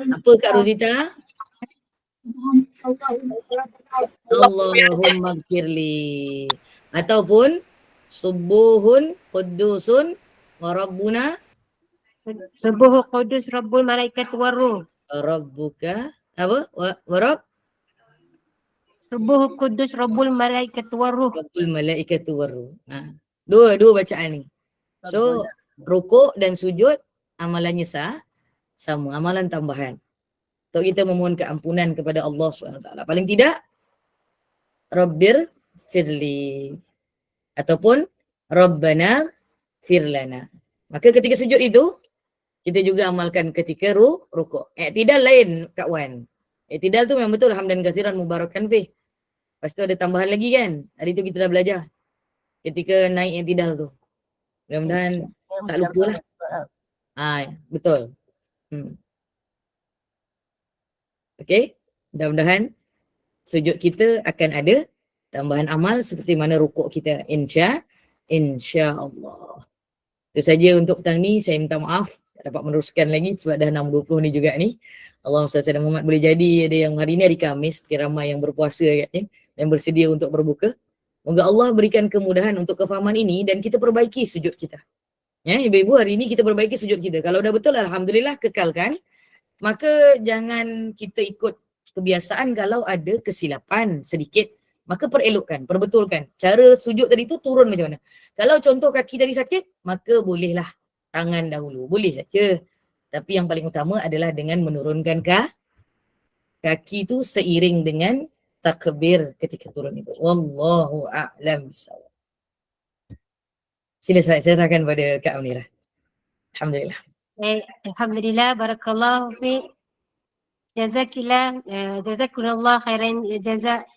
Speaker 10: Apa Kak Rosita? Allahumma gfirli. Ataupun subuhun qudusun wa rabbuna
Speaker 2: Subuh Qudus Rabbul Malaikat Waruh.
Speaker 10: rabbuka apa? Wa rabb
Speaker 2: Subuh Qudus Rabbul Malaikat Waruh.
Speaker 10: Rabbul malaikatu waruh. Dua bacaan ni. So rukuk dan sujud amalannya sama, amalan tambahan. Untuk kita memohon keampunan kepada Allah SWT. Paling tidak Rabbir firli ataupun Rabbana firlana. Maka ketika sujud itu kita juga amalkan ketika rukuk. I'tidal lain Kak Wan. I'tidal tu memang betul hamdan katsiran mubarakan fih. Lepas tu ada tambahan lagi kan. Hari tu kita dah belajar. Ketika naik i'tidal tu. Mudah-mudahan tak lupa lah. Betul. Okey. Mudah-mudahan sujud kita akan ada tambahan amal seperti mana rukuk kita. Insya-Allah. Itu saja untuk petang ni. Saya minta maaf tak dapat meneruskan lagi sebab dah 6.20 ni juga ni. Allahumma salli ala Muhammad. Boleh jadi ada yang hari ni hari Khamis, fikir ramai yang berpuasa agaknya dan bersedia untuk berbuka. Moga Allah berikan kemudahan untuk kefahaman ini dan kita perbaiki sujud kita. Ya, ibu-ibu, hari ini kita perbaiki sujud kita. Kalau dah betul, alhamdulillah, kekalkan. Maka jangan kita ikut kebiasaan kalau ada kesilapan sedikit. Maka perelokkan, perbetulkan. Cara sujud tadi tu turun macam mana. Kalau contoh kaki tadi sakit, maka bolehlah tangan dahulu. Boleh saja. Tapi yang paling utama adalah dengan menurunkan kaki tu seiring dengan takbir ketika turun itu. Wallahu a'lam bishawab. Sila saya serahkan pada Kak Munirah. Alhamdulillah.
Speaker 2: Alhamdulillah, barakallahu fiik. Jazakumullah khairan jazak.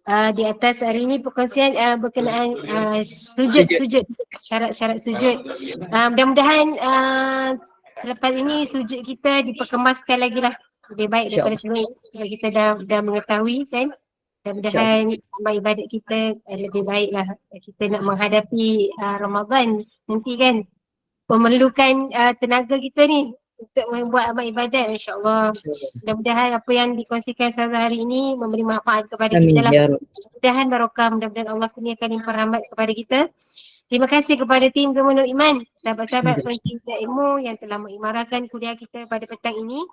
Speaker 2: Di atas hari ini perkongsian berkenaan sujud, syarat-syarat sujud. Mudah-mudahan selepas ini sujud kita diperkemaskan lagi lah. Lebih baik daripada sebelum sebab kita dah mengetahui kan. Mudah-mudahan amal ibadat kita lebih baik lah. Kita nak menghadapi Ramadan nanti kan. Memerlukan tenaga kita ni untuk membuat amal ibadat, insya-Allah. Mudah-mudahan apa yang dikongsikan Ustazah hari ini memberi manfaat kepada kita lah. Mudah-mudahan barakah, mudah-mudahan Allah kurniakan limpah rahmat kepada kita. Terima kasih kepada tim Gema Nur Iman, sahabat-sahabat pencinta ilmu yang telah mengimarahkan kuliah kita pada petang ini.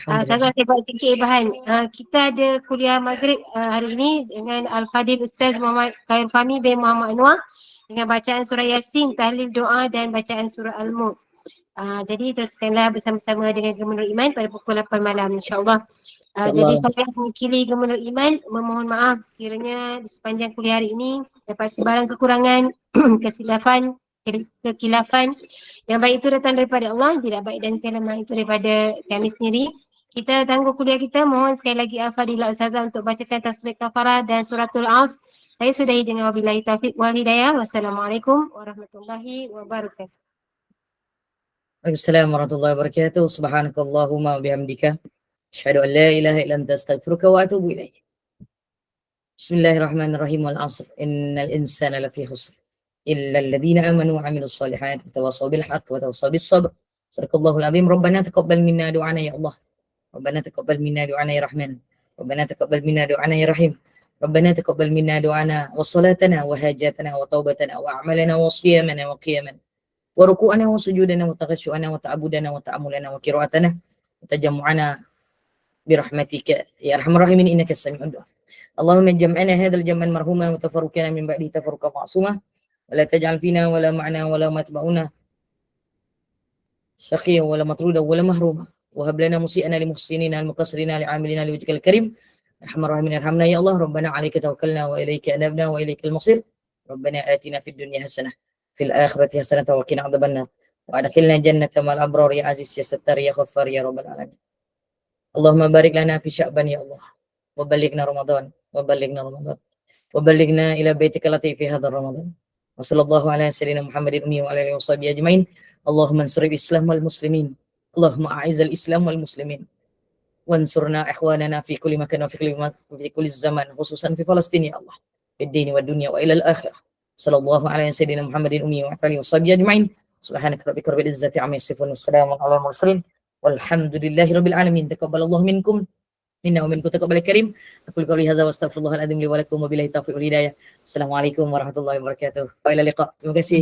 Speaker 2: Ustazah saya buat sikit bahan. Kita ada kuliah maghrib hari ini dengan Al-Fadil Ustaz Muhammad Khair Fahmi bin Muhammad Anwar dengan bacaan surah Yasin, tahlil doa dan bacaan surah Al-Mulk. Jadi teruskanlah bersama-sama dengan Gema Nur Iman pada pukul 8 malam, insya-Allah. Jadi saya mewakili Gema Nur Iman memohon maaf sekiranya di sepanjang kuliah hari ini dapat sebarang kekurangan, kekilafan. Yang baik itu datang daripada Allah, tidak baik dan kelemahan itu daripada kami sendiri. Kita tangguh kuliah kita, mohon sekali lagi Al-Fadilah Ustazah untuk bacakan tasbih kafarah dan suratul As. Saya sudahi dengan wabillahi taufiq wal hidayah. Wassalamualaikum warahmatullahi wabarakatuh.
Speaker 10: Waalaikumsalam warahmatullahi wabarakatuh. Subhanakallahumma wabihamdika. Asyhadu an la ilaha illa anta astaghfiruka wa atubu ilaik. Bismillahirrahmanirrahim. Wal 'ashr. Innal insana lafi khusr. Illa alladhina amanu wa 'amilus solihat wa tawassaw bil haqqi wa tawassaw bis sabr. Sadaqallahul azim. Rabbana taqabbal minna du'ana ya Allah. Rabbana taqabbal minna du'ana ya Rahman. Rabbana taqabbal minna du'ana ya Rahim. Rabbana taqabbal minna du'ana wa salatana wa hajatana wa taubatana wa a'malana wa siyamana wa qiyamana wa ruku'ana wa sujudana wa taghashu'ana wa ta'abudana wa ta'amulana wa qira'atana wa tajammu'ana birahmatika ya arhamar rahimin innaka as-sami'ud du'a. Allahumma jam'ana hadzal jam'an marhuma wa tafarruqana min ba'di tafarruqa ma'suma wa la taj'al fina wa la ma'na wa la matba'una syaqiyyan wa la matruda wa la mahruma wa hab lana musi'ana li muhsinina al muqassirina li 'amilina li wajhikal karim arhamar rahimin irhamna ya Allah. Rabbana 'alaika tawakkalna wa ilaika anabna wa ilaikal masir. Rabbana atina fid dunya hasanah fil akhirati hasanah wa qina adzabannar. Wa adkhilna jannata ma'al abrar ya aziz ya sattar ya ghaffar ya rabbal alamin. Allahumma barik lana fi sya'ban ya Allah. Wa ballighna Ramadan. Wa ballighna Ramadan. Wa ballighna ila baitika latif fi hadzal Ramadan. Wa sallallahu ala sayyidina Muhammadin ummi wa ala alihi washabihi ajmain. Allahumma ansur al-islam wal muslimin. Allahumma a'izz al-islam wal muslimin. Wansurna ikhwanana fi kulli makan wa fi kulli zaman, khususan fi Palestin ya Allah. Fid dini wad dunya wa ila al-akhirah. Sallallahu ala sayyidina Muhammadin ummi wa ala alihi washabihi ajmain. Subhanaka rabbika rabbil izzati amma yasifun. Wassalamu ala al-mursalin. Walhamdulillahi rabbil alamin. Taqabbalallahu minkum minna wa minkum taqabbal karim. Aqulu qawli hadza wa astaghfirullahal azim li wa lakum wa billahi taufiq wal hidayah. Assalamualaikum warahmatullahi wabarakatuh. Wa ila liqa. Terima kasih.